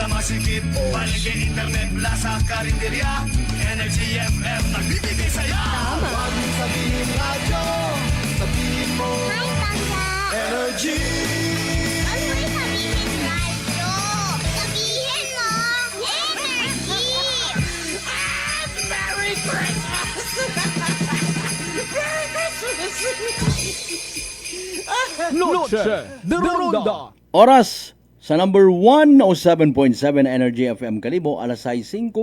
masikip, palengke, internet, plaza, karinderya, Energy FM, nagbibigay saya. Huwag mong sabihin radyo, sabihin mo Hi, Tanda! Energy. Huwag mo sabihin radyo! Sabihin mo, energy! Merry Christmas! Merry Christmas! Noche de Ronda. Oras sa number 107.7 Energy FM Kalibo, alas 6:05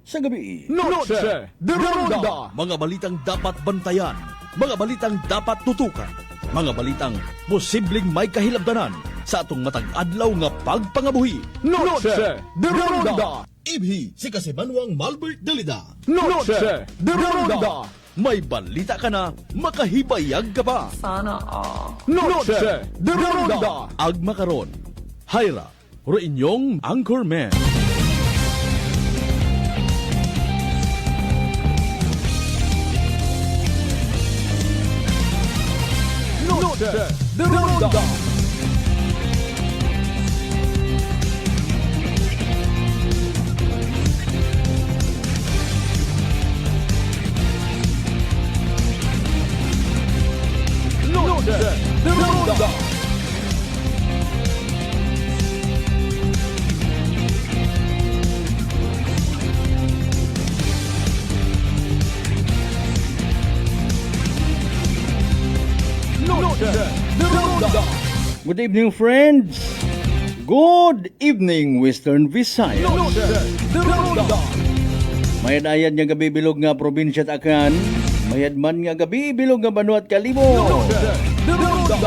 sa gabi. Noche de Ronda. Mga balitang dapat bantayan, mga balitang dapat tutukan, mga balitang posibleng may kahilabdanan sa atong matag adlaw nga pagpangabuhi. Noche de Ronda. Ibhi si Kasibanwang Malbert Dalida. Noche de Ronda. May balita ka na, makahibayag ka pa. Noche de Ronda. Agma karon, Hyra, ro inyong Anchorman. Noche de Ronda. Noche de Ronda. Noche de Ronda. Good evening, friends. Good evening, Western Visayas. Noche de Ronda. Mayad-ayad nga gabi bilog nga probinsya at Akan. Mayadman nga gabi bilog nga Banwa at Kalibo. Noche de Ronda.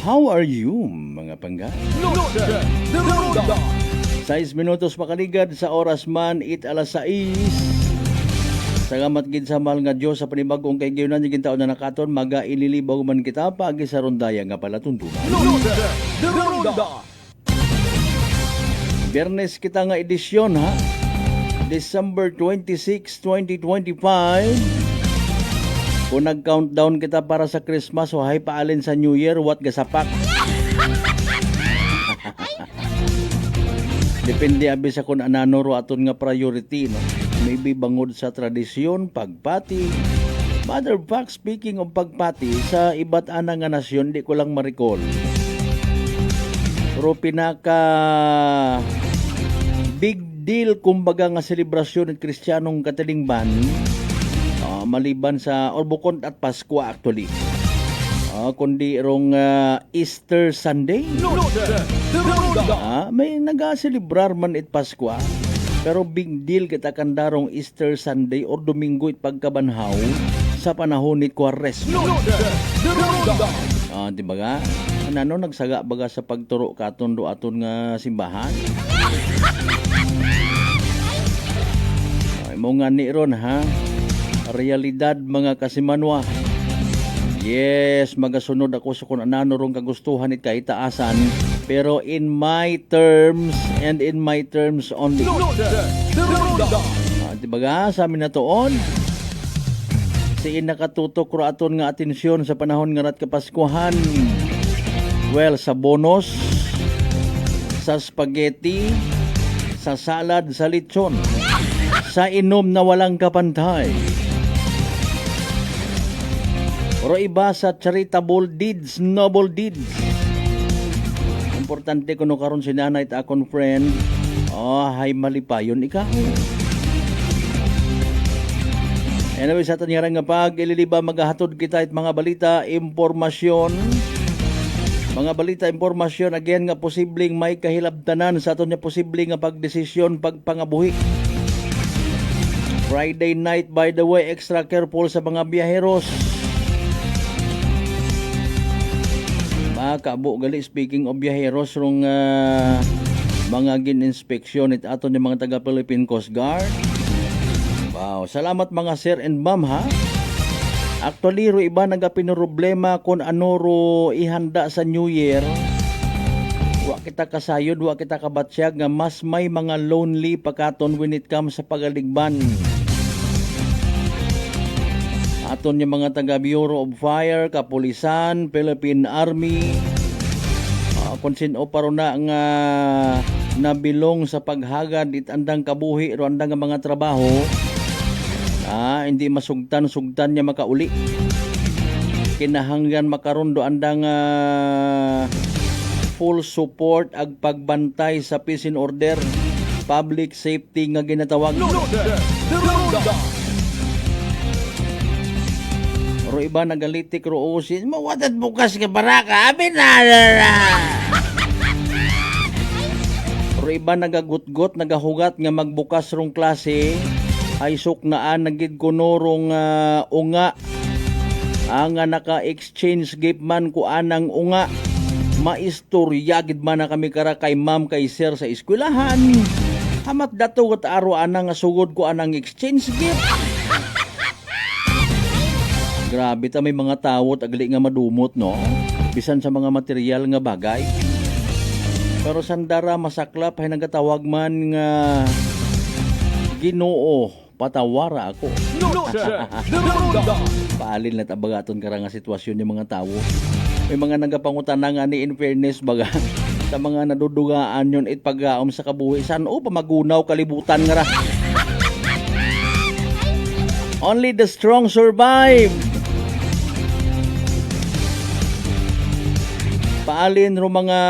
How are you, mga pangga? Noche de Ronda. 6 minutos makaligad sa oras man, alas 6. Salamat gid sa mahal nga Dios sa panibagong kay gayunan ni taon na nakaton, magaililibaw man kita pagi sa rondaya nga palatuntunan. Noche de Ronda. Biyernes kita nga edisyon ha. December 26, 2025. Kung nag-countdown kita para sa Christmas o hay paalin sa New Year, what gasapak. Depende abi sa kung anano ro aton nga priority, no? Maybe bangod sa tradisyon, pagpati. Matter of fact, speaking of pagpati, sa iba't ana nga nasyon, di ko lang ma-recall. Pero pinaka big deal kumbaga nga selebrasyon ng Kristiyanong katilingban, maliban sa or bukod at Pasko actually. Kundi rong Easter Sunday. Noche de Ronda. May nagaselebrar man it Pasko. Pero big deal kita kandarong Easter Sunday or Domingo it pagkabanhaw sa panahon ni Quaresma. Noche de Ronda. Di ba nga? Ano nagsaga baga sa pagturo katon do aton nga simbahan? Ay mo nga ni ron ha. Realidad mga kasimanwa. Yes, magasunod ako sa kung anano rong kagustuhan it kahitaasan, pero in my terms and in my terms only. Noche de Ronda. Di ba nga, sa amin na toon? Siin nakatutok ro aton nga atensyon sa panahon nga rat kapaskuhan. Well, sa bonus, sa spaghetti, sa salad, sa lechon, sa inom na walang kapantay. Pero iba sa charitable deeds, noble deeds. Importante kuno karon si nanay at akong friend. Hay malipayon ikaw. Anyway, sa tanyarang nga pag ililiba maghahatod kita at mga balita, impormasyon. Mga balita, impormasyon again nga posibleng may kahilabtanan sa aton nga posibleng nga pagdesisyon pagpangabuhi. Friday night, by the way, extra careful sa mga biyaheros. Kabo gali speaking of biyaheros rong mga gin-inspeksyon it aton ni mga taga Philippine Coast Guard. Wow, salamat mga sir and ma'am ha. Actually ro iba nagapinoproblema kung ano ro ihanda sa New Year. Wa kita kasayod, wa kita kabatsyag nga mas may mga lonely pagkaton when it comes sa pagaligban. Aton yung mga taga Bureau of Fire, Kapulisan, Philippine Army, kung sino pa ro na nga nabilong sa paghagad it andang kabuhi ro andang nga mga trabaho, hindi masugtan-sugtan niya makauli. Kinahanglan makaron do andang full support ag pagbantay sa peace and order, public safety nga ginatawag. Ro iba nagalitik ro usin, mawatat bukas ka baraka, abi na. Ro iba nagagut-gut, nagahugat nga magbukas rong klase, ay suknaan nagid kuno rong unga. Ang naka-exchange gift man ko anang unga. Maistorya gid man na kami kara kay ma'am kay sir sa eskwelahan. Hamat dato kat aro anang sugod ko anang exchange gift. Grabe ta may mga tawot agli nga madumot no. Bisan sa mga material nga bagay. Pero sandara masaklap ay nagatawag man nga Ginoo, patawara ako. Paalin na tabagaton kara nga sitwasyon ng mga tao. May mga nagapangutana nga ni in fairness baga sa mga nadudugaan yon it paggaom sa kabuhi san o pamagunaw kalibutan nga ra. Only the strong survive. Paalin ro mga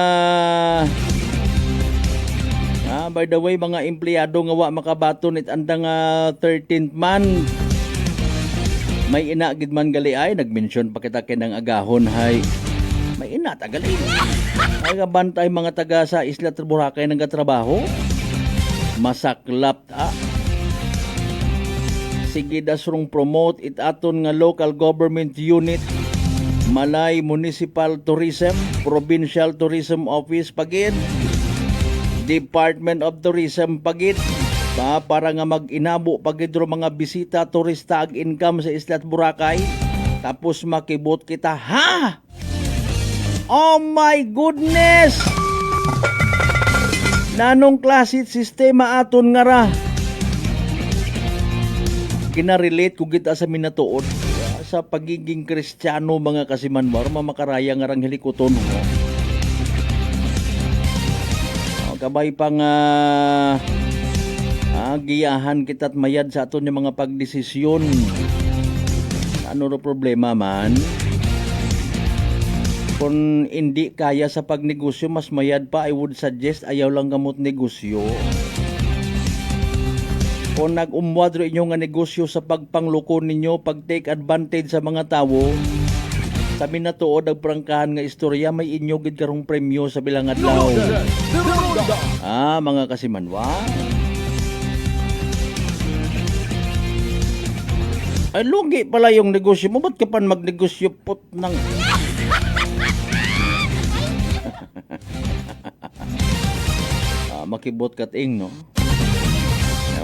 by the way mga empleyado nga wa makabaton it andang 13th month. May ina gid man gali ay nagmensyon pa kita kinang agahon hay. May ina tagali. Ay bantay mga taga sa Isla Boracay nagatrabaho. Masaklap ta. Sige dasrong promote it aton nga local government unit. Malay Municipal Tourism, Provincial Tourism Office pagid, Department of Tourism pagid, para nga mag-inabo pagid ro mga bisita turista ag income sa Isla Boracay. Tapos makibot kita, ha? Oh my goodness! Nanong klase sistema aton nga ra? Kinarelate ko kita sa minatuod sa pagiging Kristiyano mga kasimanwar, mamakaraya nga rang hilikoton mo. Kabay pang giyahan kita't mayad sa aton yung mga pagdesisyon. Ano ro problema man? Kung hindi kaya sa pagnegosyo, mas mayad pa, I would suggest ayaw lang gamot negosyo. Kung nag-umwad ro inyo nga negosyo sa pagpangluko ninyo, pag-take advantage sa mga tao, kami na tuod ang prangkahan nga istorya, may inyo gid karong premyo sa bilang adlaw. Mga kasimanwa. Ay, lugi pala yung negosyo mo. Ba't ka pa magnegosyo pot ng... makibot kating, no?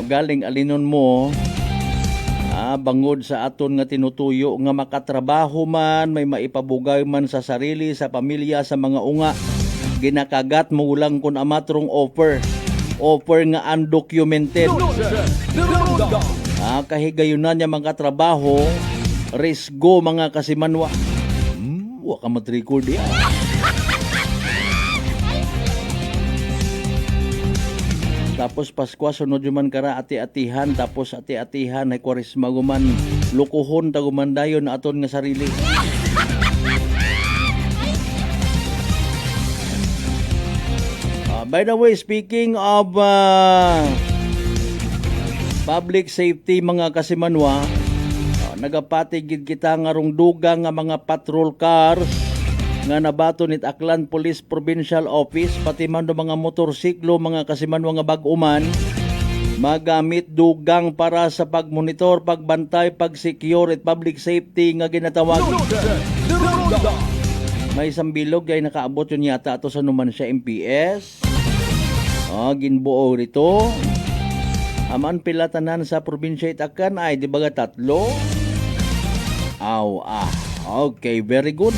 Galing alinon mo, bangod sa aton nga tinutuyo nga makatrabaho man, may maipabugay man sa sarili, sa pamilya, sa mga unga, ginakagat mo lang kun amatrong offer nga undocumented. Kahigayunan niya mga trabaho, risgo mga kasimanwa. Wa ka mat-record yan. Tapos Paskwa sunod man kara ati-atihan, tapos ati-atihan ay Kwaresma guman lukuhon taguman dayon aton nga sarili. By the way, speaking of public safety mga kasimanwa, nagapatigid kita nga rong dugang nga mga patrol cars nga nabato nit Aklan Police Provincial Office, pati man do mga motorsiklo mga kasimanwa nga bag-uman, magamit dugang para sa pagmonitor, pagbantay, pag-secure at public safety nga ginatawag. May isang bilog ay nakaabot yun yata ato sa Numancia MPS. Ginbuo rito. Aman pilatanan sa probinsya Itakan ay di baga 3. Okay, very good.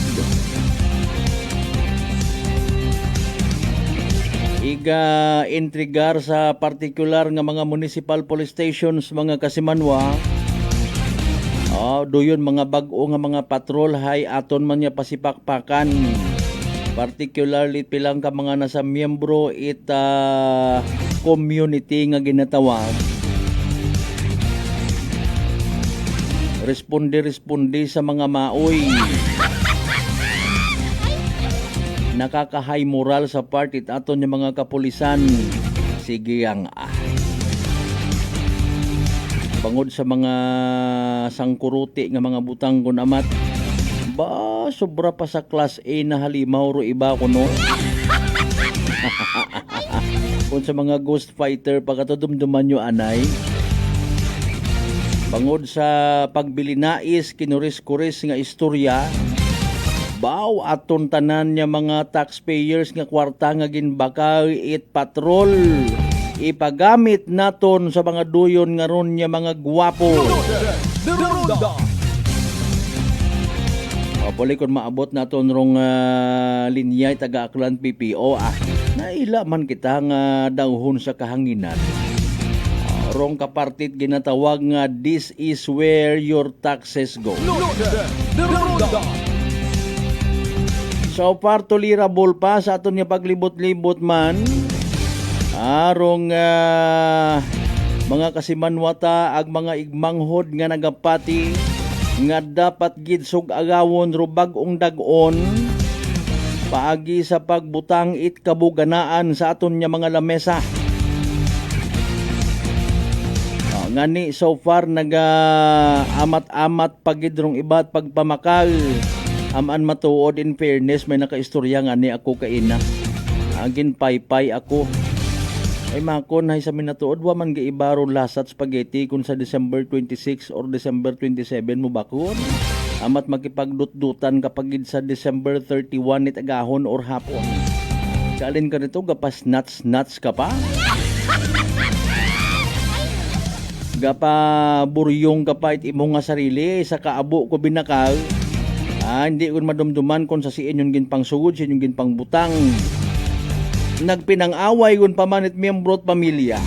Iga intrigar sa particular nga mga municipal police stations mga kasimanwa. Doyon mga bag-o nga mga patrol hay aton man niya pasipakpakan. Particularly pilang ka mga nasa miyembro community nga ginatawag. Responde sa mga maoy. Nakaka-high moral sa part aton yung mga kapulisan. Sige ang bangod sa mga sangkuruti nga mga butang kun amat. Ba, sobra pa sa class A na halimaw ro iba ko no. Kung sa mga ghost fighter pagkatudumduman nyo anay. Bangod sa pagbili nais kinuris-kuris nga istorya. Baw aton tanan niya mga taxpayers nga kwarta nga ginbakal patrol. Ipagamit naton sa mga duyon nga ron niya mga gwapo. Deronda. Pali kung maabot naton rong linya taga-Aklan PPO naila man kita nga dawhon sa kahanginan. Rong kapartit ginatawag nga this is where your taxes go. Deronda. So far tolerable pa sa aton nga paglibot-libot man. Arong mga kasimanwata ag mga igmanghod nga nagapati nga dapat gid sug-agawon rubag ong dag-on paagi sa pagbutang kabuganaan sa aton nga mga lamesa. Ngani so far amat-amat pagidrong iba't pagpamakal. Aman matuod in fairness may nakaistorya nga ni ako kaina. Agin paypay ako. Ay makon hay sa minatuod wa man giibaro lasat spaghetti kung sa December 26 or December 27 mo bakon. Amat makipagdut-dutan kapag sa December 31 it agahon or hapon. Kalin ka nito gapas nuts ka pa. Gapa buryong ka pa imo nga sarili sa kaabo ko binakal. Hindi ko madumduman kung sa siin yung ginpangsugod, sa yung ginpangbutang. Nagpinang-away kun pamanit miyembro at pamilya.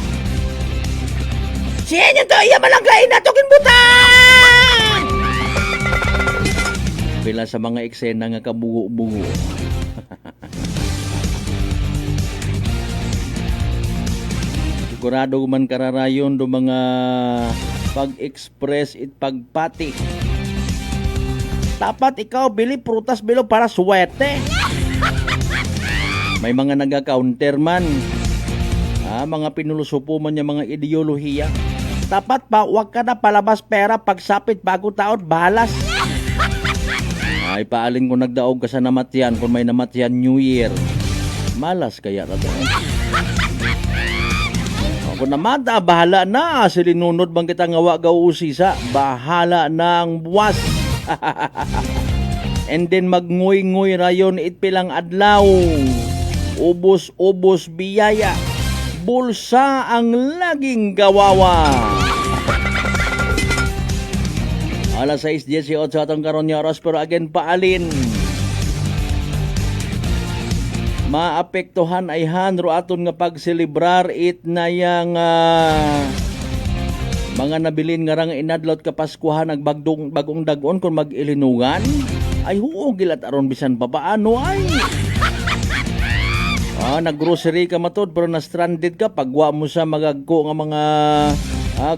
Siya nyo to, iya malanggain na to kinbutang! Pila sa mga eksena nga kabugo-bugo. Sigurado man kararayon do mga pag-express it pagpati. Dapat ikaw bili prutas bilo para suwerte. May mga naga-counter man. Mga pinulusupo man niya mga ideolohiya. Dapat pa, wag ka na palabas pera pagsapit bago taon, balas. Ay, paalin ko nagdaog ka sa namatyan kung may namatyan New Year. Malas kaya na to. Kung namata, bahala na. Silinunod bang kita ngawa gausisa, bahala na ang buwas. And then magngoy-ngoy rayon itpilang adlaw. Ubos-ubos biyaya. Bulsa ang laging gawawa. Alas 6:18 atong karon nga oras pero again paalin. Maapektuhan ay hanro aton nga pagselebrar it na yang mga nabilin nga rang inadlot kapaskuhan nagbagong bagong dagon kung mag-ilinungan ay huugil at aron bisan papaano ay naggrocery ka matod pero na-stranded ka pagwa mo sa magagko nga mga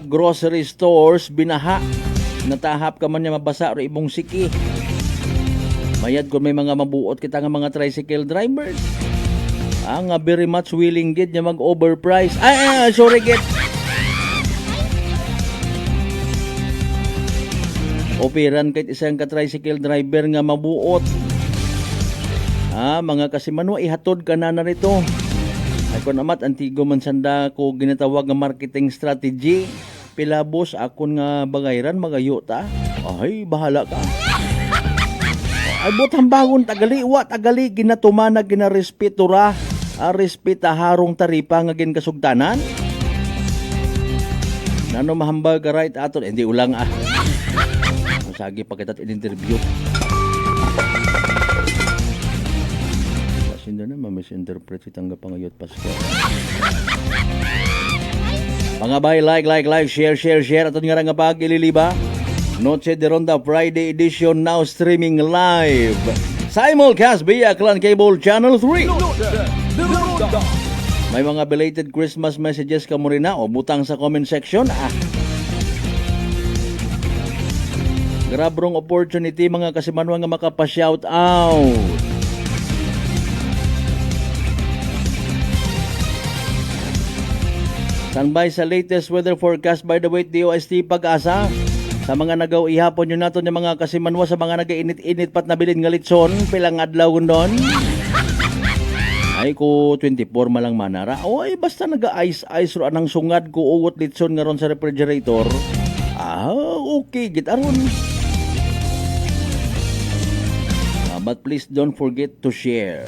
grocery stores binaha natahap ka man niya mabasa o ibong siki mayad kung may mga mabuot kita nga mga tricycle drivers nga very much willing gid niya mag-overprice sorry gid operan kahit isang ka-tricycle driver nga mabuot mga kasimanwa ihatod ka na narito ay kung amat antigo man sanda ko ginatawag nga marketing strategy pilabos akon nga bagayran magayo ta ay bahala ka ay butang bagon tagali wa tagali ginatumanag ginarespetura respeta harong taripa nga ginkasugtanan nano mahambal ka right aton hindi ulang sagi pa kita in-interview Sindo na ma-misinterpret si tanggap pangayot Pasko. Mga bay, like, share. Ato nga nga pag ililiba. Noche de Ronda Friday edition now streaming live Simulcast via Clan Cable Channel 3. Deronda. May mga belated Christmas messages ka mo rin na o butang sa comment section. Grabrong opportunity mga kasimanwa nga makapa-shout out. Standby sa latest weather forecast by the way DOST Pag-asa. Sa mga nagaw ihapon nyo nato ng mga kasimanwa sa mga nagainit-init pat na bilin nga litson, pilang adlaw doon. Ay ko 24 malang manara. O ay basta naga-ice-ice ro anang sungad ko uwot litson nga ron sa refrigerator. Okay, gitaron. But please don't forget to share.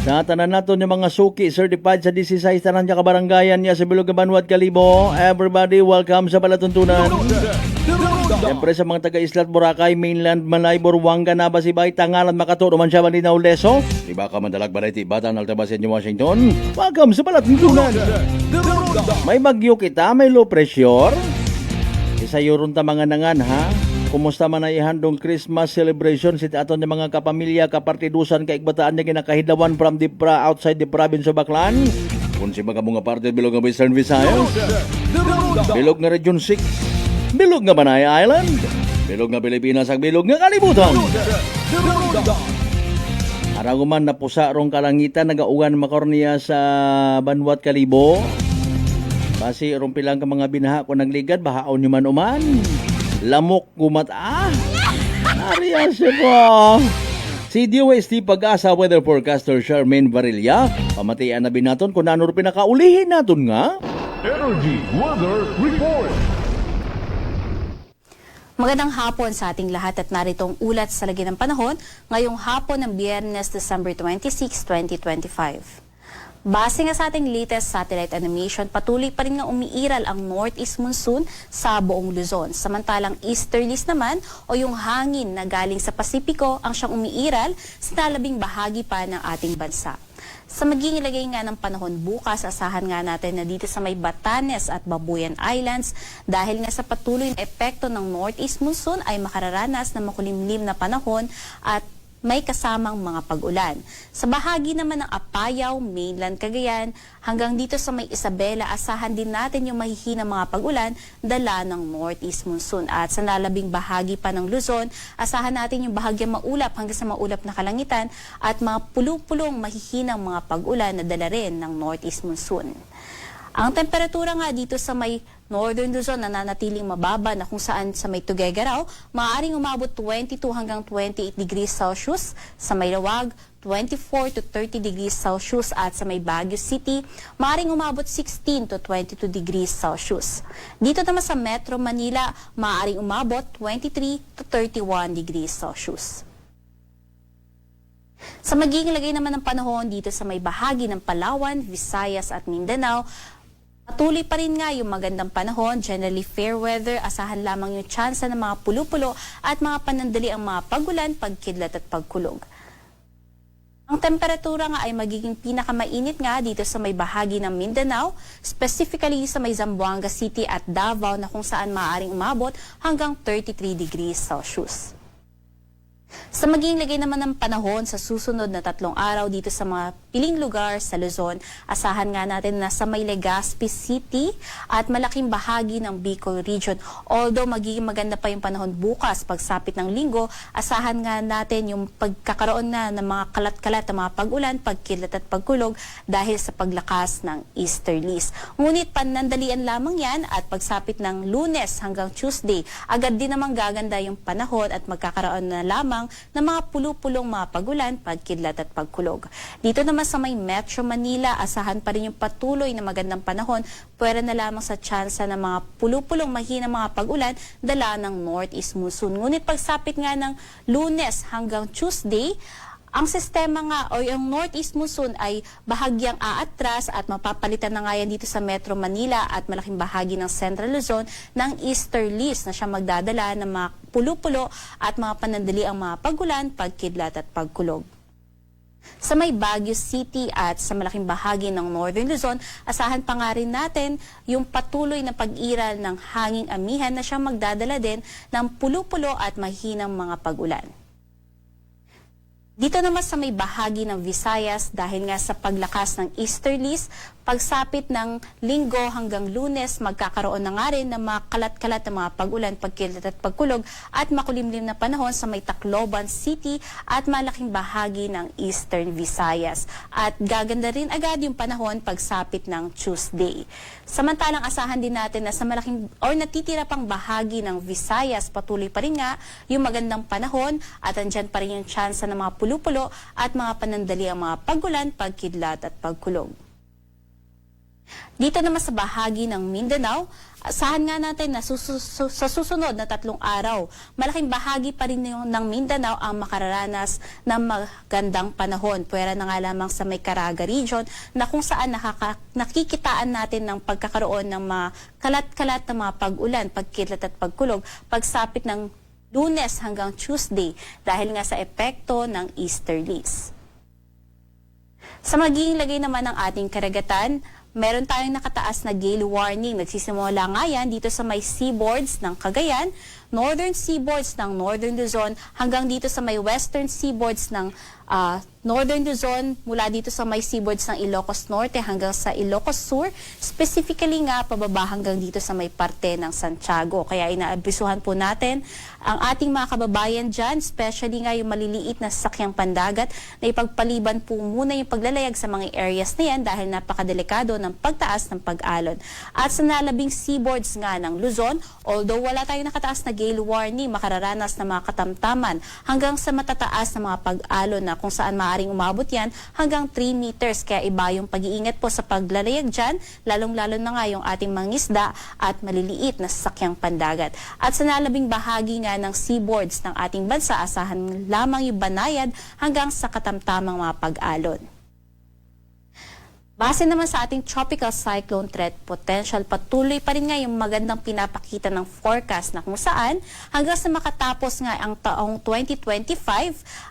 Sa tanan nato ni mga suki certified sa 16 tanan niya kabaranggayan niya sa Bilog Banwat Kalibo. Everybody welcome sa palatuntunan. Siyempre sa mga taga-Islat Boracay, Mainland, Malay, Buruanga, Nabasibay, Tangalan, Makato, Romansya, Malinaw, Leso. Diba ka mandalag Bariti, Batan, Altabasin, New Washington. Welcome sa palatuntunan. May bagyo kita, may low pressure. Isa yun ta mga nangan ha. Kumusta man ay handong Christmas celebration sa aton ng mga kapamilya, kapartidusan, kaikbataan niya ginakahidawan from outside the province of Baclan. Kung si mga mga parte bilog ng Western Visayas, bilog nga Region 6, bilog nga Manay Island, bilog nga Pilipinas, ang bilog nga kalibutan. Araguman na pusa rong kalangitan, nagaugan makorniya sa Banwat Kalibo. Basi rong pilang ka mga binaha ko nagligad, bahaon nyo man uman. Lamok kumata. Nariyan siya po. Si DOST Pag-asa weather forecaster Charmaine Varilla. Pamatian na binaton kung ano pinakaulihin naton nga. Energy Weather Report. Magandang hapon sa ating lahat at naritong ulat sa lagi ng panahon ngayong hapon ng Biyernes, December 26, 2025. Base nga sa ating latest satellite animation, patuloy pa rin nga umiiral ang northeast monsoon sa buong Luzon. Samantalang easterlies naman o yung hangin na galing sa Pasipiko ang siyang umiiral sa nalabing bahagi pa ng ating bansa. Sa magiging lagay nga ng panahon bukas, asahan nga natin na dito sa may Batanes at Babuyan Islands dahil nga sa patuloy na epekto ng northeast monsoon ay makararanas ng makulimlim na panahon at may kasamang mga pag-ulan. Sa bahagi naman ng Apayao, Mainland, Cagayan, hanggang dito sa may Isabela, asahan din natin yung mahihinang mga pag-ulan dala ng northeast monsoon. At sa nalabing bahagi pa ng Luzon, asahan natin yung bahagyang maulap hanggang sa maulap na kalangitan at mga pulong-pulong mahihinang mga pag-ulan na dala rin ng northeast monsoon. Ang temperatura nga dito sa may Northern Luzon nananatiling mababa na kung saan sa may Tuguegarao, maaaring umabot 22 hanggang 28 degrees Celsius, sa may Lawag 24 to 30 degrees Celsius at sa may Baguio City, maaaring umabot 16 to 22 degrees Celsius. Dito naman sa Metro Manila, maaaring umabot 23 to 31 degrees Celsius. Sa magiging lagay naman ng panahon dito sa may bahagi ng Palawan, Visayas at Mindanao, patuloy pa rin nga yung magandang panahon, generally fair weather, asahan lamang yung tsansa ng mga pulo-pulo at mga panandali ang mga pagulan, pagkidlat at pagkulog. Ang temperatura nga ay magiging pinakamainit nga dito sa may bahagi ng Mindanao, specifically sa may Zamboanga City at Davao na kung saan maaaring umabot hanggang 33 degrees Celsius. Sa magiging lagay naman ng panahon sa susunod na 3 araw dito sa mga piling lugar sa Luzon, asahan nga natin na sa may Legazpi City at malaking bahagi ng Bicol Region. Although magiging maganda pa yung panahon bukas, pagsapit ng linggo, asahan nga natin yung pagkakaroon na ng mga kalat-kalat na mga pag-ulan, pagkilat at pagkulog dahil sa paglakas ng easterlies. Ngunit panandalian lamang yan at pagsapit ng Lunes hanggang Tuesday, agad din namang gaganda yung panahon at magkakaroon na lamang ng mga pulo-pulong mga pagulan, pagkidlat at pagkulog. Dito naman sa may Metro Manila, asahan pa rin yung patuloy na magandang panahon, pwera na lamang sa tsansa ng mga pulo-pulong mahinang mga pagulan dala ng northeast monsoon. Ngunit pagsapit nga ng Lunes hanggang Tuesday, ang sistema nga o yung northeast monsoon ay bahagyang aatras at mapapalitan na nga yan dito sa Metro Manila at malaking bahagi ng Central Luzon ng easterlies na siya magdadala ng mga pulo-pulo at mga panandali ang mga pagulan, pagkidlat at pagkulog. Sa may Baguio City at sa malaking bahagi ng Northern Luzon, asahan pa nga rin natin yung patuloy na pag-iral ng hanging amihan na siyang magdadala din ng pulo-pulo at mahinang mga pag-ulan. Dito naman sa may bahagi ng Visayas, dahil nga sa paglakas ng easterlies, pagsapit ng Linggo hanggang Lunes, magkakaroon na nga rin ng mga kalat-kalat na mga pag-ulan, pagkilat at pagkulog at makulimlim na panahon sa may Tacloban City at malaking bahagi ng Eastern Visayas. At gaganda rin agad yung panahon pagsapit ng Tuesday. Samantalang asahan din natin na sa malaking or natitira pang bahagi ng Visayas, patuloy pa rin nga yung magandang panahon at andyan pa rin yung tsansa ng mga pulo-pulo at mga panandali ang mga pag-ulan, pagkidlat at pagkulog. Dito naman sa bahagi ng Mindanao, asahan nga natin na sa susunod na 3 araw, malaking bahagi pa rin ng Mindanao ang makararanas ng magandang panahon. Pwera na nga lamang sa may Caraga region na kung saan nakikitaan natin ng pagkakaroon ng mga kalat-kalat na mga pag-ulan, pagkidlat at pagkulog, pagsapit ng Lunes hanggang Tuesday dahil nga sa epekto ng easterlies. Sa magiging lagay naman ng ating karagatan, meron tayong nakataas na gale warning. Nagsisimula nga yan dito sa may seaboards ng Cagayan, northern seaboards ng Northern Luzon, hanggang dito sa may western seaboards ng Northern Luzon, mula dito sa may seaboards ng Ilocos Norte hanggang sa Ilocos Sur, specifically nga pababa hanggang dito sa may parte ng Santiago. Kaya inaabisuhan po natin ang ating mga kababayan dyan, especially nga yung maliliit na sasakyang pandagat, na ipagpaliban po muna yung paglalayag sa mga areas na yan dahil napakadelikado ng pagtaas ng pag-alon. At sa nalabing seaboards nga ng Luzon, although wala tayong nakataas na gale warning, makararanas na mga katamtaman hanggang sa matataas na mga pag-alon na kung saan maaaring umabot yan hanggang 3 meters. Kaya iba yung pag-iingat po sa paglalayag dyan, lalong-lalo na nga yung ating mangisda at maliliit na sasakyang pandagat. At sa nalabing bahagi nga ng seaboards ng ating bansa, asahan lamang yung banayad hanggang sa katamtamang mga pag-alon. Base naman sa ating tropical cyclone threat potential, patuloy pa rin nga yung magandang pinapakita ng forecast na kung saan hanggang sa makatapos nga ang taong 2025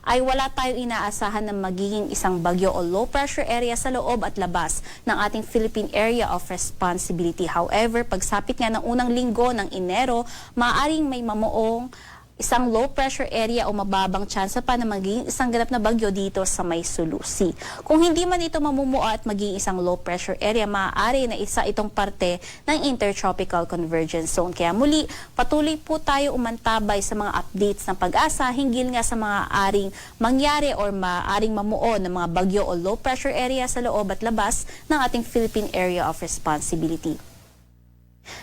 ay wala tayong inaasahan na magiging isang bagyo o low pressure area sa loob at labas ng ating Philippine Area of Responsibility. However, pagsapit nga ng unang linggo ng Enero, maaaring may mamuong isang low pressure area o mababang tsansa pa na magiging isang ganap na bagyo dito sa may Sulusi. Kung hindi man ito mamumuo at magiging isang low pressure area, maaari na isa itong parte ng Intertropical Convergence Zone. Kaya muli, patuloy po tayo umantabay sa mga updates ng pag-asa hinggil nga sa mga aring mangyari or maaring mamuo ng mga bagyo o low pressure area sa loob at labas ng ating Philippine Area of Responsibility.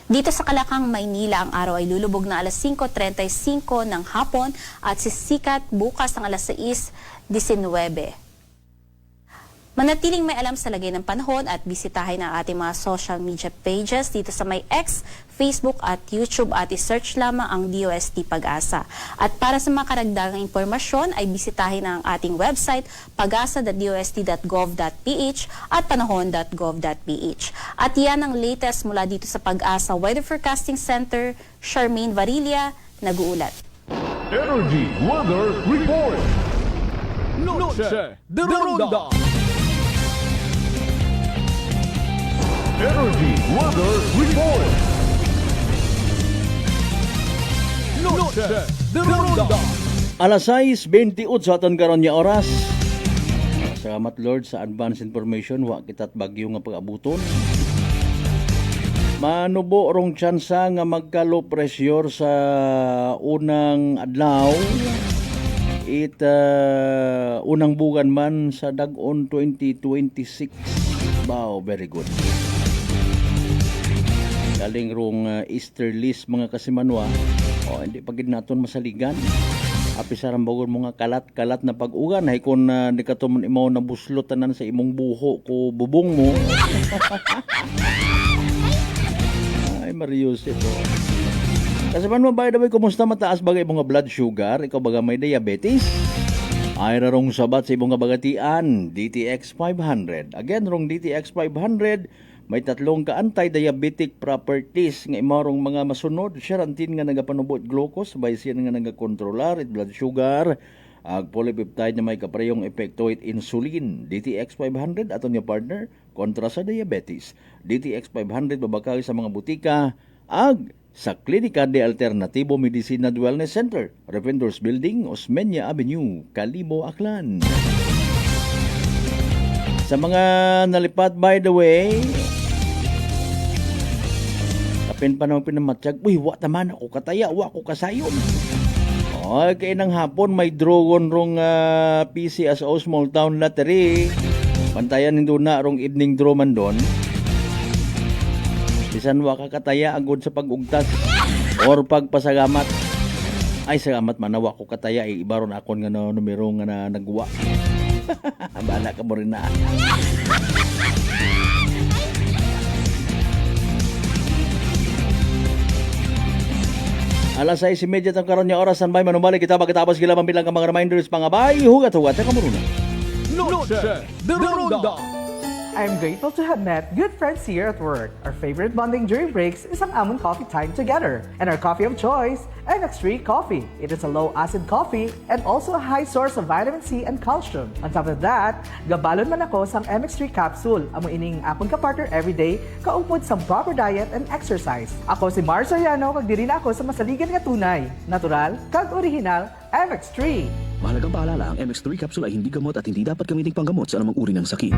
Dito sa Kalakang, Maynila, ang araw ay lulubog na alas 5:35 ng hapon at sisikat bukas ng alas 6:19. Manatiling may alam sa lagay ng panahon at bisitahin ang ating mga social media pages dito sa may X, Facebook at YouTube at isearch lamang ang DOST Pag-asa. At para sa mga karagdagang impormasyon ay bisitahin ang ating website pagasa.dost.gov.ph at panahon.gov.ph. At yan ang latest mula dito sa Pag-asa Weather Forecasting Center. Charmaine Varilla, nag-uulat. Energy Weather Report. Noche de Ronda. Energy Weather Report. Noche de Ronda. Alas 6:28 sa aton karon nga oras. Salamat Lord sa advance information, wa kita't bagyo nga pag-abuton. Manubo rong tsansa nga magka-low pressure sa unang adlaw. Unang bugan man sa dag-on 2026. Wow, very good. Galing rong easterlies mga kasimanwa. Hindi pagid naton masaligan. Api sa rambagon mga kalat-kalat na pag-ugan. Hay kung di ka to imaw na buslot tanan sa imong buho ko bubong mo. Ay, Marius ito. Kasi man by the way, kumusta mataas bagay mga blood sugar? Ikaw baga may diabetes? Ay rarong sabat sa ibong kabagatian, DTX 500. Again, rong DTX 500, may 3 ka anti-diabetic properties nga imarong mga masunod. Siya rantin nga nagapanubot glucose, sabay siya nga nagakontrolar it blood sugar. Ag polypeptide na may kaparehong epekto it insulin. DTX 500 aton nga partner kontra sa diabetes. DTX 500 babakal sa mga butika ag sa Klinika de Alternativo Medicina and Wellness Center, Revendors Building, Osmeña Avenue, Calimo, Aklan. Sa mga nalipat, by the way, kapin pa naman pinamatyag, uy, wa taman ako kataya, wa ako kasayon. Oy, kaya ng hapon may dragon rong PCSO Small Town Lottery. Pantayan nindo na rong evening draw man doon. Bisan wa ka kataya agod sa pag-ugtas or pagpasagamat. Ay, salamat man na wa ko kataya, ibaron akon nga no, numero nga na nagwa. Bala ka mo rin na. Alas 6:30 ang karon niya oras, sanbay manumali kita pagkatapos gila bilang ka mga reminders pangabay hugat-hugat ka maruna. Noche de Ronda. I'm grateful to have met good friends here at work. Our favorite bonding during breaks is ang amon coffee time together. And our coffee of choice, MX3 Coffee. It is a low-acid coffee and also a high source of vitamin C and calcium. On top of that, gabalon man ako sang MX3 capsule. Amo ining akong kapartner everyday, kaupod sa proper diet and exercise. Ako si Mars Soriano, kag diri na ako sa masaligan nga tunay, natural, kag original, MX3. Mahalagang paalala, ang MX3 capsule ay hindi gamot at hindi dapat gamiting panggamot sa anumang uri ng sakit.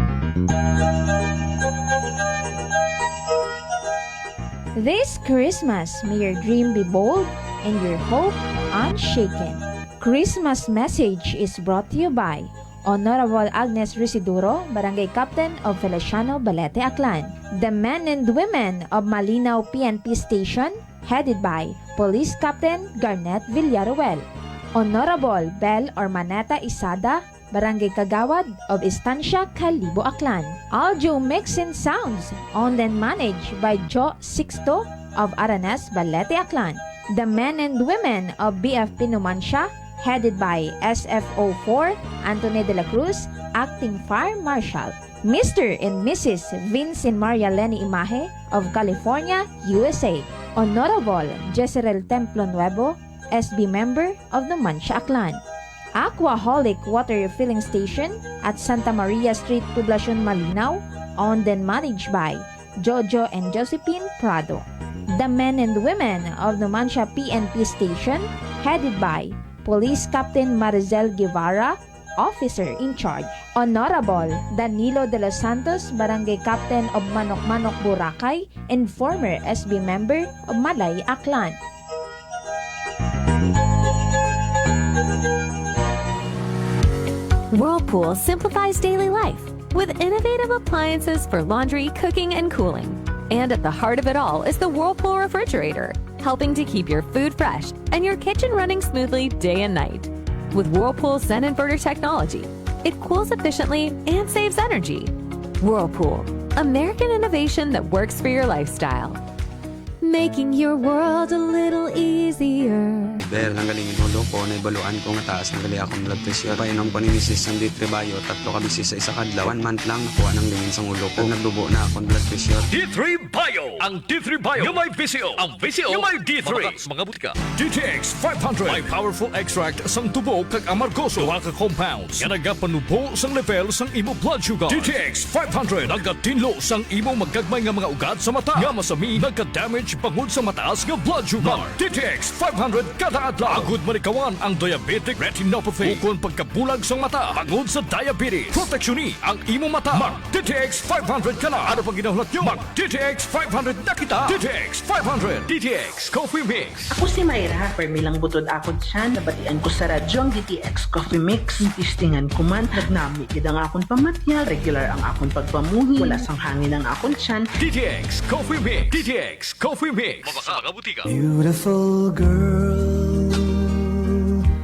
This Christmas, may your dream be bold and your hope unshaken. Christmas message is brought to you by Honorable Agnes Residuro, Barangay Captain of Feliciano Balete, Aklan. The men and women of Malinaw PNP Station, headed by Police Captain Garnet Villaruel. Honorable Bel Ormaneta Isada, Barangay Kagawad of Estancia, Calibo, Aklan. Audio Mix and Sounds, owned and managed by Joe Sixto of Aranas, Balete, Aklan. The men and women of BFP Numancia, headed by SFO4 Anthony de la Cruz, Acting Fire Marshal. Mr. and Mrs. Vince and Maria Lenny Imahe of California, USA. Honorable Jezreel Templo Nuevo, SB member of the Numancia, Aklan. Aquaholic Water Refilling Station at Santa Maria Street, Poblacion, Malinaw, owned and managed by Jojo and Josephine Prado. The men and women of Numancia PNP Station, headed by Police Captain Marizel Guevara, Officer in Charge. Honorable Danilo de los Santos, Barangay Captain of Manok-Manok, Boracay, and former SB member of Malay, Aklan. Whirlpool simplifies daily life with innovative appliances for laundry, cooking, and cooling. And at the heart of it all is the Whirlpool refrigerator, helping to keep your food fresh and your kitchen running smoothly day and night. With Whirlpool Zen Inverter technology, it cools efficiently and saves energy. Whirlpool, American innovation that works for your lifestyle. Making your world a little easier. Dahil ang galing inulo ko, naibaluan ko nga taas ng gali akong blood pressure. Painom ko ni Mrs. ng D3 Bio, 3 ka bisis sa isa kadlaw. 1 month lang nakuha ng lingin sa ulo ko. Nagdubo na akong blood pressure. D3 Bio. Ang D3 Bio yung may VCO. Ang VCO yung may D3. Mga butika. DTX 500. May powerful extract sang tubo kag amargoso. Duha ka compounds. Yan nagapanubo sang level sang imo blood sugar. DTX 500. Nagatinlo sang imo magagmay nga mga ugat sa mata. Nga masami nagka-damage pangod sa mataas nga blood sugar. DTX 500 kada adlaw. Agud manikawan ang diabetic retinopathy. Ukon pagkabulag sa mata pangod sa diabetes. Proteksyon ni ang imo mata. Mag DTX 500 ka na. Ano pang ginahulat nyo? Mag DTX 500 na kita. DTX 500. DTX Coffee Mix. Ako si Mayra. Permilang butod akon siya. Nabatian ko sa radyo ang DTX Coffee Mix. Tistingan ko man. Nagnami kidang akon pamatyal. Regular ang akon pagpamuhi. Wala sang hangin ang akon siyan. DTX Coffee Mix. DTX Coffee Mix. Mga butika. Beautiful girl.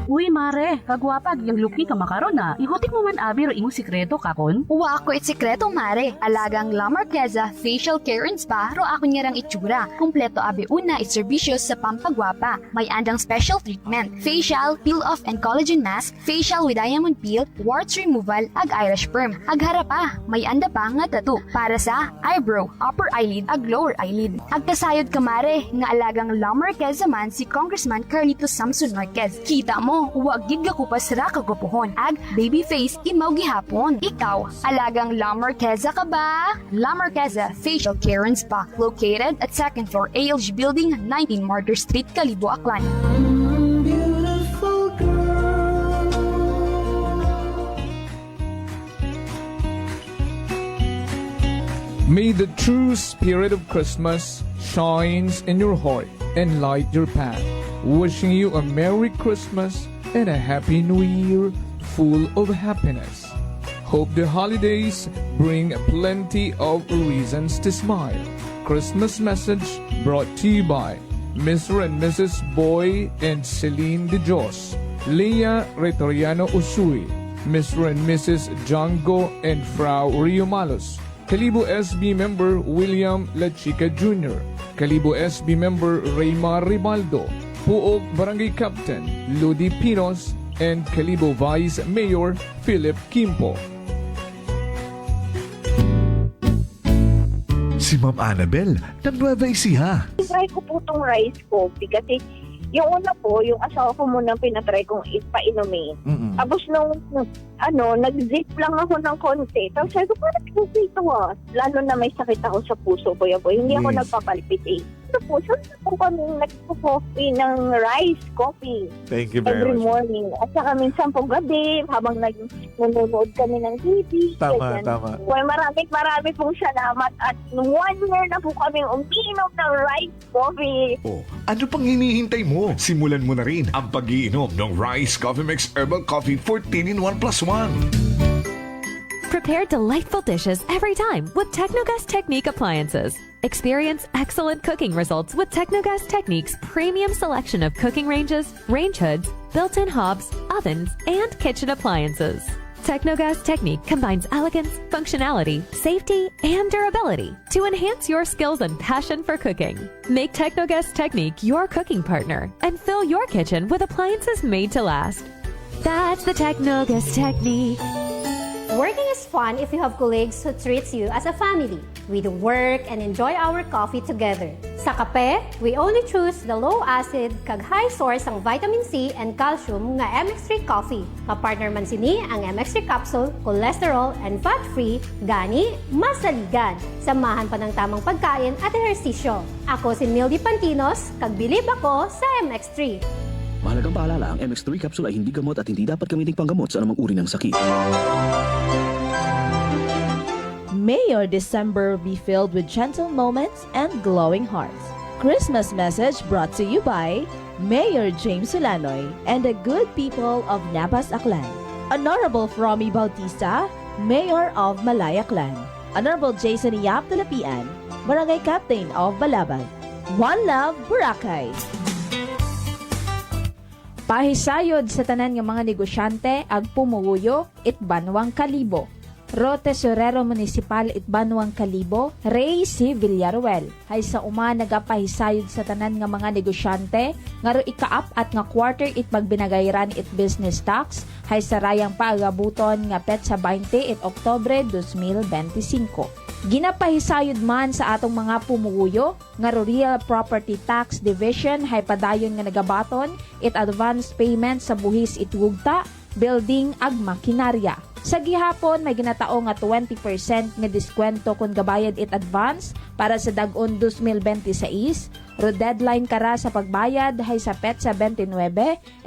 Uy, mare, kagwapag, yung luki ka makaroon na. Ihutik mo man abi ro imong sikreto kakon. Wa ako it sikreto, mare. Alagang La Marqueza Facial Care and Spa ro akon nga rang itsura. Kompleto abi una it serbisyos sa pampagwapa. May andang special treatment, facial, peel-off and collagen mask, facial with diamond peel, warts removal, ag eyelash perm. Ag harapa, may anda pa nga tattoo para sa eyebrow, upper eyelid, ag lower eyelid. Ag kasayod ka, mare, nga alagang La Marqueza man si Congressman Carlito Samson Marquez. Kita mo, Pero wag gid ko pa sira kagapuhon. Ag baby face imaw gihapon. Ikaw, alagang La Marqueza ka ba? La Marqueza Facial Care and Spa, located at 2nd floor ALG Building, 19 Martyr Street, Kalibo, Aklan. May the true spirit of Christmas shines in your heart and light your path. Wishing you a Merry Christmas and a Happy New Year full of happiness. Hope the holidays bring plenty of reasons to smile. Christmas message brought to you by Mr. and Mrs. Boy and Celine De Jos, Leah Retoriano Usui, Mr. and Mrs. Django and Frau Rio Malos, Kalibo SB member William La Chica Jr., Kalibo SB member Raymar Ribaldo, Puog Barangay Captain Ludi Pinos, and Kalibo Vice Mayor Philip Kimpo. Si Ma'am Annabel, ng Nueva Ecija. Try ko po itong rice coffee kasi yung una po, yung asawa ko muna pinatry kong ipainumin. Tapos nung nag-zip lang ako ng konti. Tapos sabi ko, parang kasi ito lalo na may sakit ako sa puso, boy. Hindi ako nagpapalpit eh. Ito po, saan po kami nagpo-coffee ng rice coffee. Thank you very every much. morning. At saka minsan po gabi, habang nanonood kami ng TV. Tama, ganyan. tama. Well, marami pong salamat. At 1 year na po kami umiinom ng rice coffee. Oh, ano pang hinihintay mo? Simulan mo na rin ang pag-iinom ng Rice Coffee Mix Herbal Coffee 14-in-1+1. Prepare delightful dishes every time with Technogas Technique appliances. Experience excellent cooking results with Technogas Technique's premium selection of cooking ranges, range hoods, built-in hobs, ovens, and kitchen appliances. Technogas Technique combines elegance, functionality, safety, and durability to enhance your skills and passion for cooking. Make Technogas Technique your cooking partner and fill your kitchen with appliances made to last. That's the Technogas Technique. Working is fun if you have colleagues who treats you as a family. We do work and enjoy our coffee together. Sa kape, we only choose the low-acid kag high source ang vitamin C and calcium nga MX3 coffee. Kapartner man sini ang MX3 capsule, cholesterol and fat-free, gani, masaligan. Samahan pa ng tamang pagkain at ehersisyo. Ako si Mildy Pantinos, kag bilib ako sa MX3. Mahalagang paalala, ang MX3 capsule ay hindi gamot at hindi dapat gamiting panggamot sa anumang uri ng sakit. May your December be filled with gentle moments and glowing hearts. Christmas message brought to you by Mayor James Solanoy and the good people of Nabas Aklan. Honorable Fromy Bautista, Mayor of Malaya Clan. Honorable Jason Yap Talapian, Barangay Captain of Balabag. One Love, Boracay. Pahisayod sa tanan nga mga negosyante ag pumuyo it Banwang Kalibo. Ro Tesorero Municipal it Banwang Kalibo, Ray C. Villaruel. Hay sa uma nagapahisayod sa tanan nga mga negosyante nga ro ikaap at nga quarter it magbinagayran it business tax hay sa rayang paagabuton nga petsa 20 it Oktubre 2025. Ginapahisayod man sa atong mga pumuyo nga Real Property Tax Division hay padayon nga nagabaton it advance payment sa buhis it wugta, building ag makinarya. Sa gihapon may ginatao nga 20% nga diskwento kung gabayad it advance para sa dag-on 2026. Ro deadline kara sa pagbayad hay sa petsa 29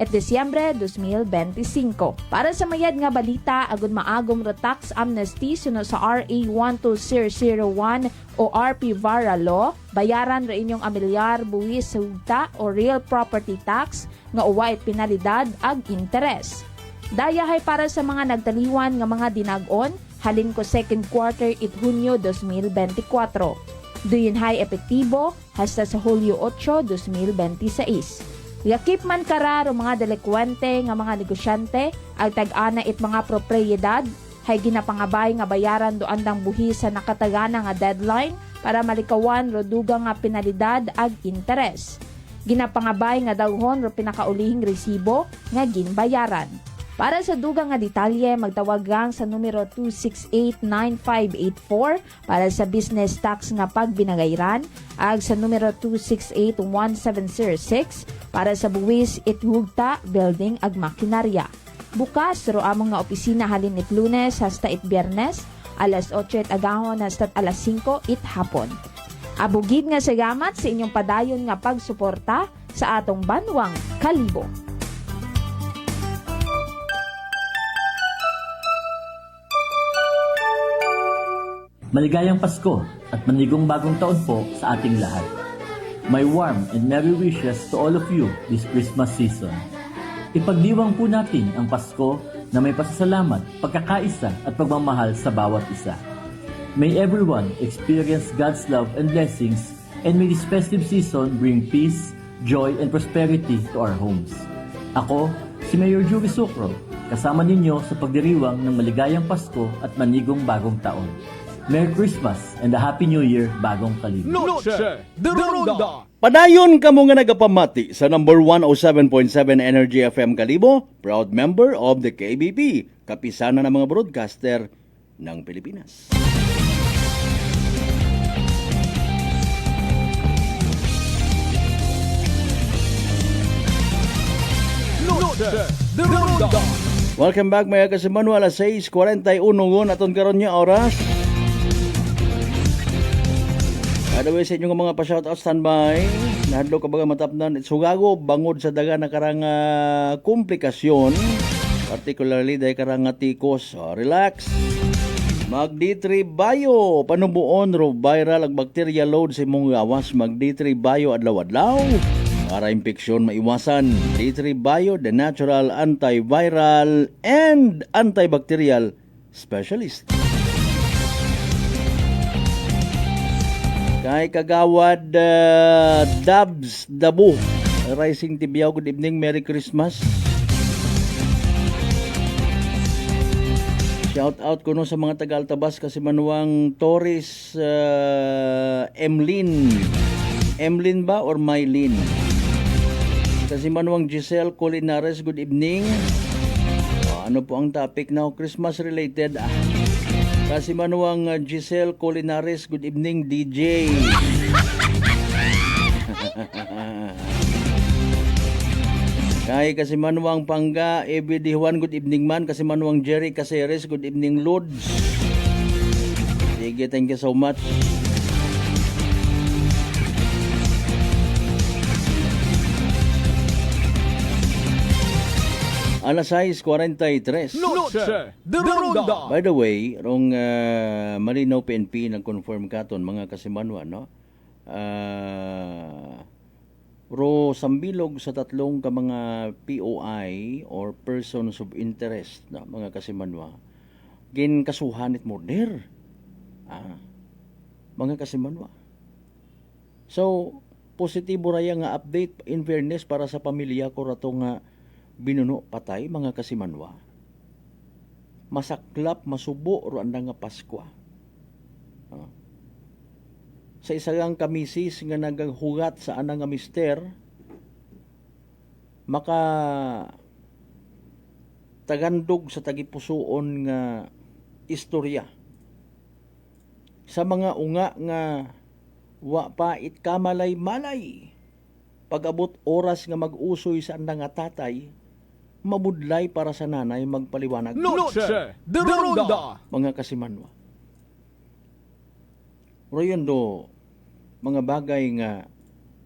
et Disyembre 2025. Para sa mayad nga balita agud maagom ro tax amnesty suno sa RA 12001 o RP Vara Law, bayaran ro inyong amilyar buwis sa hugta o real property tax nga uwa it penalidad ag interes. Daya hay para sa mga nagtaliwan nga mga dinag-on, halin ko second quarter it Hunyo 2024. Duyin hay epektibo hasta sa Hulyo 8, 2026. Yakip man kararo mga delikwente nga mga negosyante, ang tag-ana it mga propriedad, hay ginapangabay nga bayaran do andang buhis sa nakatagana nga deadline para malikawan ro dugang nga penalidad ag interes. Ginapangabay nga daghon ro pinakaulihing resibo nga ginbayaran. Para sa dugang nga detalye, magtawag gang sa numero 268-9584 para sa business tax nga pagbinagayran, ag sa numero 268-1706 Para sa buwis, itwugta, building ag makinarya. Bukas, ro among nga opisina halin it Lunes hasta it Biyernes, alas 8 it agahon hasta alas 5 it hapon. Abugid nga salamat sa inyong padayon nga pagsuporta sa atong banwang Kalibo. Maligayang Pasko at manigong bagong taon po sa ating lahat. My warm and merry wishes to all of you this Christmas season. Ipagdiwang po natin ang Pasko na may pasasalamat, pagkakaisa at pagmamahal sa bawat isa. May everyone experience God's love and blessings, and may this festive season bring peace, joy, and prosperity to our homes. Ako, si Mayor Joey Sucro, kasama ninyo sa pagdiriwang ng maligayang Pasko at manigong bagong taon. Merry Christmas and a Happy New Year bagong Kalibo. Noche de Ronda. Padayon kamo nga nagapamati sa number 107.7 Energy FM Kalibo, proud member of the KBP, kapisanan ng mga broadcaster ng Pilipinas. Noche de Ronda. Welcome back mga kasimano, alas 6:41 ngon aton karon nga oras. By the way, sa inyong mga pa-shoutout standby, nahadlo ka baga matapnan, sugago bangod sa daga na karang komplikasyon, particularly dahil karang tikos. Relax. Mag D3 Bio, panubuon ro viral ag bacteria load sa imong gawas. Mag D3 Bio adlaw-adlaw para impeksyon maiwasan. D3 Bio, the natural antiviral and antibacterial specialist. Kay Kagawad Dabs Dabu, Rising Tibiao, good evening, Merry Christmas. Shout out ko no sa mga taga-Altabas kasi manuang Torres Emlyn ba or Mylin? Kasi manuang Giselle Colinares, good evening. Ano po ang topic now? Christmas related. Kasi manuang Giselle Colinares, good evening DJ. Kay kasi manuang Pangga, EBD Juan, good evening man. Kasi manuang Jerry Caceres, good evening Lods. Sige, thank you so much. Alas 6:43. Noche de Ronda. By the way, rong Malinaw PNP nag-confirm katon mga kasimanwa, no? Ro sambilog sa tatlong ka mga POI or persons of interest na mga kasimanwa, gin kasuhanit murder. Mga kasimanwa. So, positibo raya nga update in fairness para sa pamilya ko rato nga binuno patay mga kasimanwa. Masaklap, masubo ro anda nga Pasko. Sa isang kamisis nga naghugat sa anang nga mister, maka tagandog sa tagipusoon nga istorya. Sa mga unga nga wa pa it kamalay-malay, pag-abot oras nga mag-usoy sa andang nga tatay, mabudlay para sa nanay magpaliwanag. Noche de Ronda. Mga kasimanwa. Royon do, mga bagay nga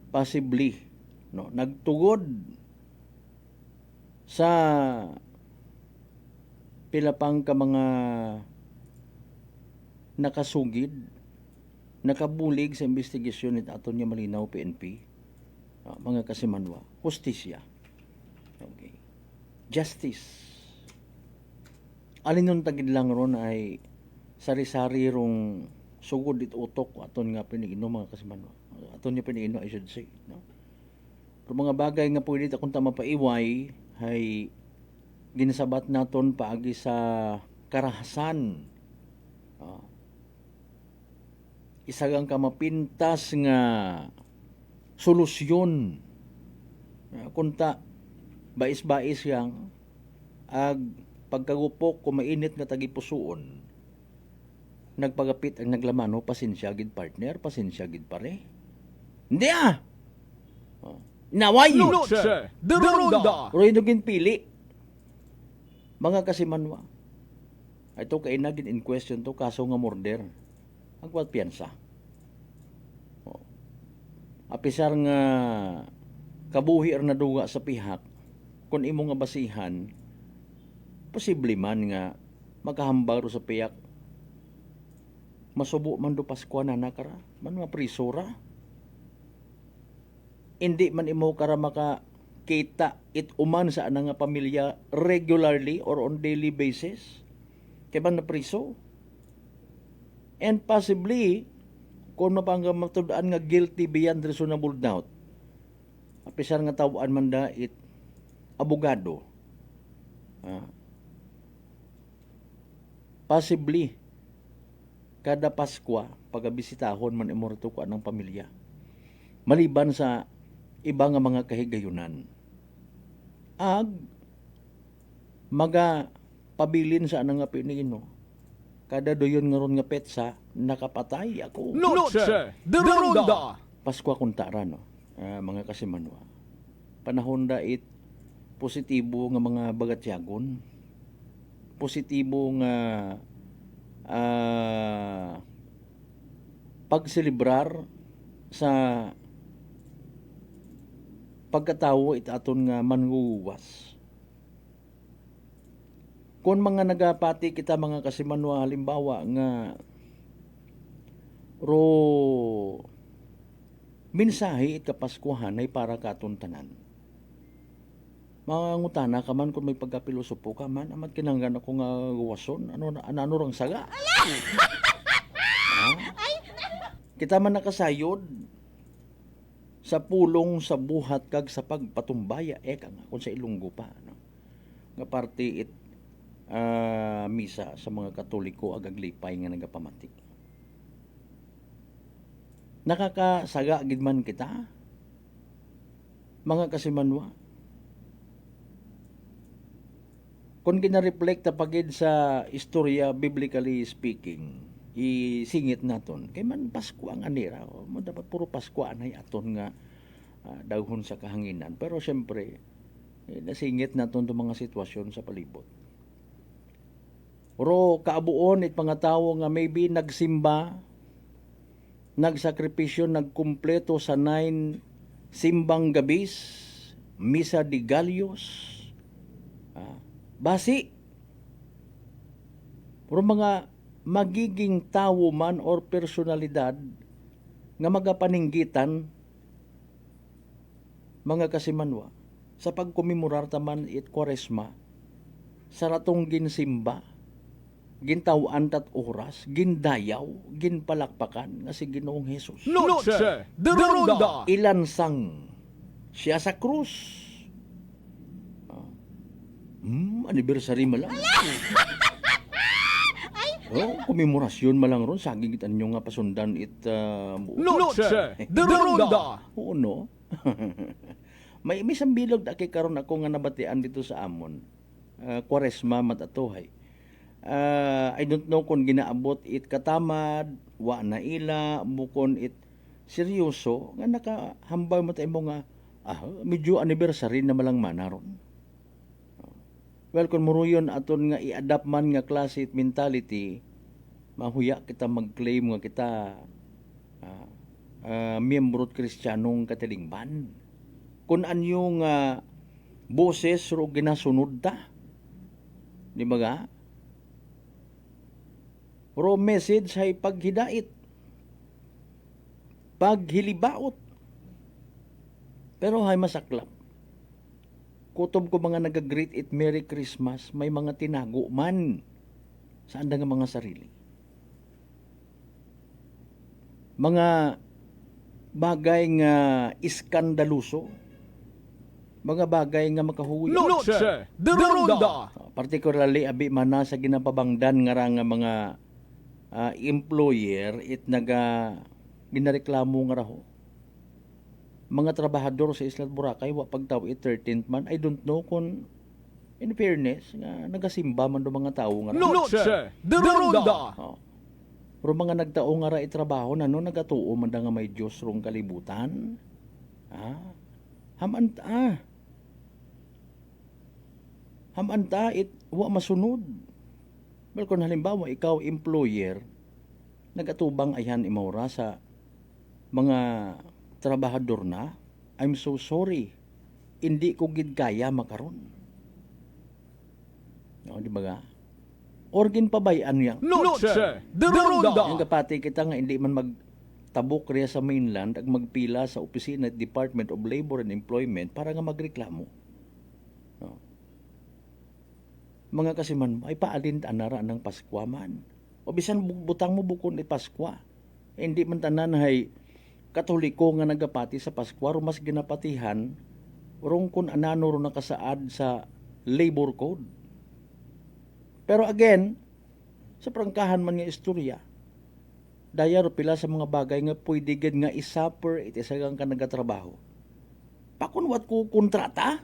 possibly no, nagtugod sa pilapang ka mga nakasugid, nakabulig sa investigasyon ni aton nga Malinaw PNP. Mga kasimanwa, hustisya. Okay. Justice. Alin nun tagid lang ron ay sari-sari rong sugod it utok aton nga pinigino mga kasimanwa. Aton nga pinigino I should say, no. Pero mga bagay nga pwede ta kun ta mapaiway ay ginasabat naton paagi sa karahasan. Isagang ka mapintas nga solusyon. Kunta bais-bais yang ag pagkagupok kung mainit nga tagipusoon, nagpagapit ang naglamano, pasensya gid partner, pasensya gid pare. Hindi Naway! Noche de Ronda. Roy nugin pili. Mga kasimanwa. Ito kay nagin in question to kaso nga murder. Agwat piyansa. Apisar nga kabuhi na duga sa pihak kung imo nga basihan posible man nga magkahambaro sa piyak masubo man do Paskwa na nakara man nga prisura hindi man imo kara makakita it uman sa ana nga pamilya regularly or on daily basis kay man na priso and possibly kung mapangga matudaan nga guilty beyond reasonable doubt apisar nga tawaan man da it abogado possibly kada Paskwa pagabisitahon man imorto ko anang pamilya maliban sa iba nga mga kahigayunan ag maga pabilin sa anang nga pinino kada doyon nga ron nga petsa nakapatay ako Noche de Ronda. Paskwa kuntara no mga kasimanwa panahon da it positibo nga mga bagatyagon positibo nga pagselebrar sa pagkatawo itaton nga manguwas kung mga nagapati kita mga kasimanwa halimbawa nga ro mensahe it kapaskuhan ay para katuntanan mga ngutana ka man kung may pagkapilosopo ka man amat kinanggan ako nga guwason ano rang saga kita man nakasayod sa pulong sa buhat kag sa pagpatumbaya eka nga kung sa Ilonggo pa no? Nga parte it misa sa mga Katoliko agaglipay nga nagapamatik nakakasaga gid man kita mga kasimanwa kung gina-reflect pagid sa istorya biblically speaking isingit naton kay man Pasko ang anira mo dapat puro Pasko anay aton nga dahon sa kahanginan pero syempre nasingit naton to mga sitwasyon sa palibot pero kaabuon it mga tawo nga maybe nagsimba nagsakripisyo nagkumpleto sa 9 simbang gabis misa de Gallos basi pero mga magiging tawo man or personalidad nga magapaninggitan mga kasimanwa sa pagkumemorar taman it Kwaresma sa ratong ginsimba gintawan tat oras gindayaw ginpalakpakan nga si Ginoong Hesus Noche de Ronda. ilansang siya sa krus anniversary malang komemorasyon malang ron saging itan nyo nga pasundan it Noche de Ronda. oo no may isang bilog da kay karon ako nga nabatian dito sa amon Kwaresma matatuhay I don't know kung ginaabot it katamad wa na ila bukon it seryoso nga nakahambay mo tayo nga medyo anniversary na malang manaron. Well, kung muruyon aton nga i-adapt man nga klase it mentality, mahuya kita mag-claim nga kita miyembro Kristiyanong katilingban. Kung anyong boses ro ginasunod ta. Di ba ga? Ro message ay paghidait. Paghilibaot. Pero hay masaklap. Kutob ko mga nag-greet it Merry Christmas, may mga tinago man sa anda nga mga sarili. Mga bagay nga iskandaluso, mga bagay nga makahuya. Noche de Ronda. Particularly abi man sa ginapabangdan nga nga mga employer it ginareklamo nga raho. Mga trabahador sa Isla Boracay wa pagtaw 13th man I don't know kung in fairness nga nagasimba man do mga tawo nga Noche de Ronda. Pero mga nagtao nga ra itrabaho nagatuo man da nga may Dios rong kalibutan Hamanta wa masunod. Well, kung halimbawa ikaw employer, nagatubang ayan imawra sa mga trabahador na, I'm so sorry, hindi ko gid kaya makaron. No, di ba ga? Orgin pabayan niya. Noche de Ronda. Ang kapati kita nga hindi man magtabok riya sa mainland ag magpila sa opisina at Department of Labor and Employment para nga magreklamo. No. Mga kasiman mo, ay paalin anara ng Paskwa man. O bisan butang mo bukon ni Paskwa. Hindi man tanan hay Katoliko nga nagapati sa Paskwa, mas ginapatihan, urong kun anano ro nakasaad sa labor code. Pero again, sa prangkahan man nga istorya, daya ro pila sa mga bagay nga pwede gid nga isupper iti sagang ka nagatrabaho. Pakunwat ko kontrata?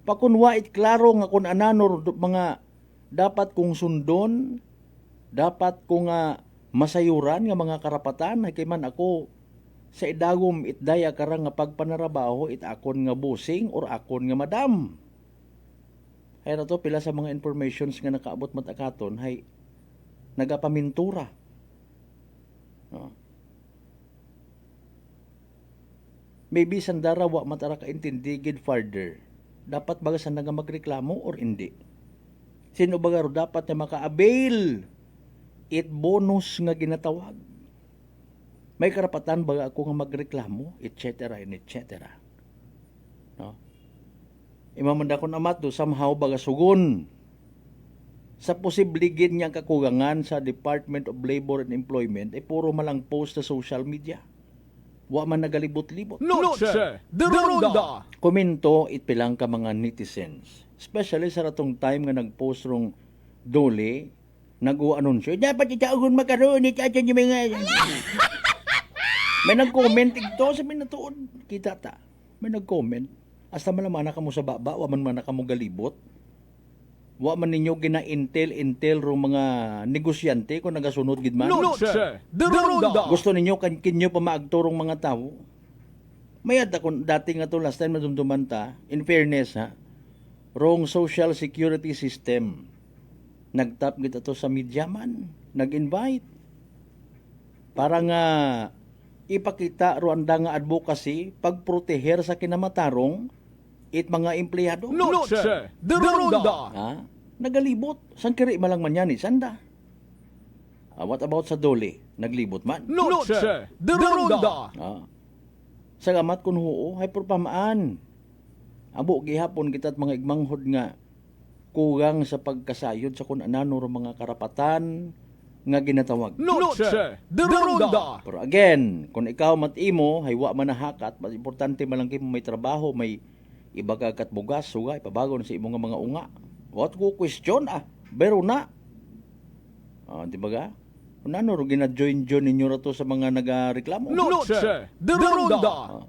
Pakunwa it klaro nga kun anano mga dapat kong sundon, dapat kong masayuran nga mga karapatan, kay man ako sa idagom itdaya karang nga pagpanarabaho it akon nga busing or akon nga madam. Hay na to, pila sa mga informations nga nakaabot matakaton, hay nagapamintura. No. Maybe sandara wa matara kaintindigid further. Dapat baga sa naga magreklamo or hindi? Sino baga ro dapat na maka-avail it bonus nga ginatawag? May karapatan baga ako nga magreklamo, etc. and etc. No? Imamanda ko namat do somehow baga sugon sa posibleng niyang kakugangan sa Department of Labor and Employment ay puro malang post sa social media. Wa man nagalibot-libot. Noche de Ronda. Komento itpilang ka mga netizens. Especially sa ratong time nga nagpost rong dole, nag-uanunsyo, dapat itaugon makaroon, itachan yung mga... May nag-comment ito, sabi na tuod, kita ta. May nag-comment. Hasta malaman na kamo sa baba, wa man na kamo galibot. Wa man ninyo gina-intel ro mga negosyante kung nagasunod gid man. Noche de Ronda. Gusto ninyo kinyo pa maagturong mga tao. Mayad ako dati nga to last time nadumduman ta, in fairness wrong social security system. Nagtap gid ato sa media man, nag-invite. Para nga ipakita ro anda nga advocacy pagproteher sa kinamatarong it mga empleyado. Noche de Ronda. Nagalibot. San kiri malang man yan sanda. What about sa dole? Naglibot man. Noche de Ronda. Salamat kun huo, hay purpamaan. Abo gihapon kita't mga igmanghod nga kugang sa pagkasayod sa kun anano mga karapatan nga ginatawag. Noche de Ronda. Pero again, kung ikaw matimo, hay wa man nahakat, mas importante malangki mo may trabaho, may iba ka katbugas, suga, ipabagon sa imong mga unga. What ko question Pero na. Di ba ga? Kung ano, gina-join ninyo na to sa mga nagareklamo. Noche de Ronda.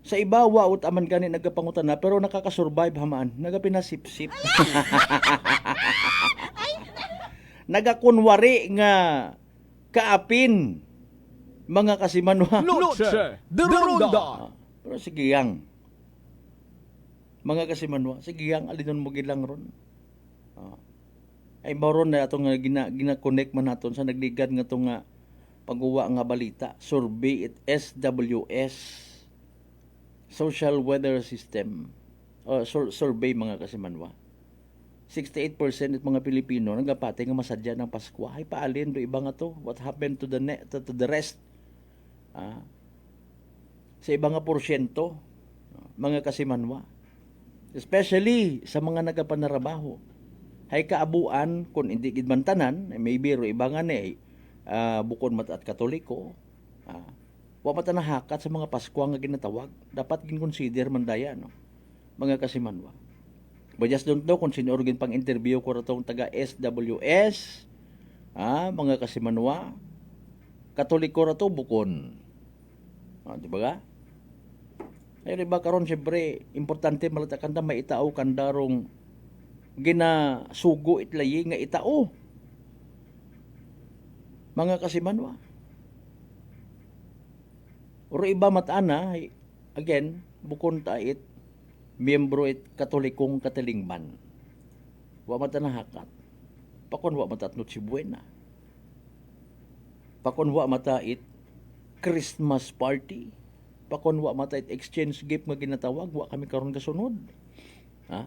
Sa iba, waot aman gani nagapangutan na, pero nakakasurvive hamaan. Nagapinasip-sip. Nagakunwari nga kaapin mga kasimanwa. Noche de Ronda. Pero sige yang. Mga kasimanwa, sige yang alinon mo gilang ron. Ay baron na atong gina-connect man naton sa nagligad nga itong pag-uwa nga balita. Survey it SWS, Social Weather System. Survey mga kasimanwa. 68% it mga Pilipino nagapati nga masadya ng Paskwa. Ay paalin do iba nga to. What happened to the rest? Sa iba nga porsyento, mga kasimanwa. Especially sa mga nagapanarabaho. Hay kaabuan kung hindi gid man tanan, maybe ro iba nga ni bukod mat at Katoliko. Wa man nahakat sa mga Pasko nga ginatawag. Dapat gin-consider man daya no. Mga kasimanwa. But just don't know kung sino organ pang interview ko ratong taga SWS. Mga kasimanwa. Katoliko rato bukon. Di ba ga? Ay ba karon syempre importante malatakan ta maitao kandarong ginasugo itlayi nga itao. Mga kasimanwa. Oro iba matana, again, bukon ta it, miyembro it katolikong katilingban. Wa mata na hakat. Pakon wa mata at Noche Buena. Pakon wa mata it Christmas party. Pakon wa mata it exchange gift nga ginatawag. Wa kami karon kasunod. Ha?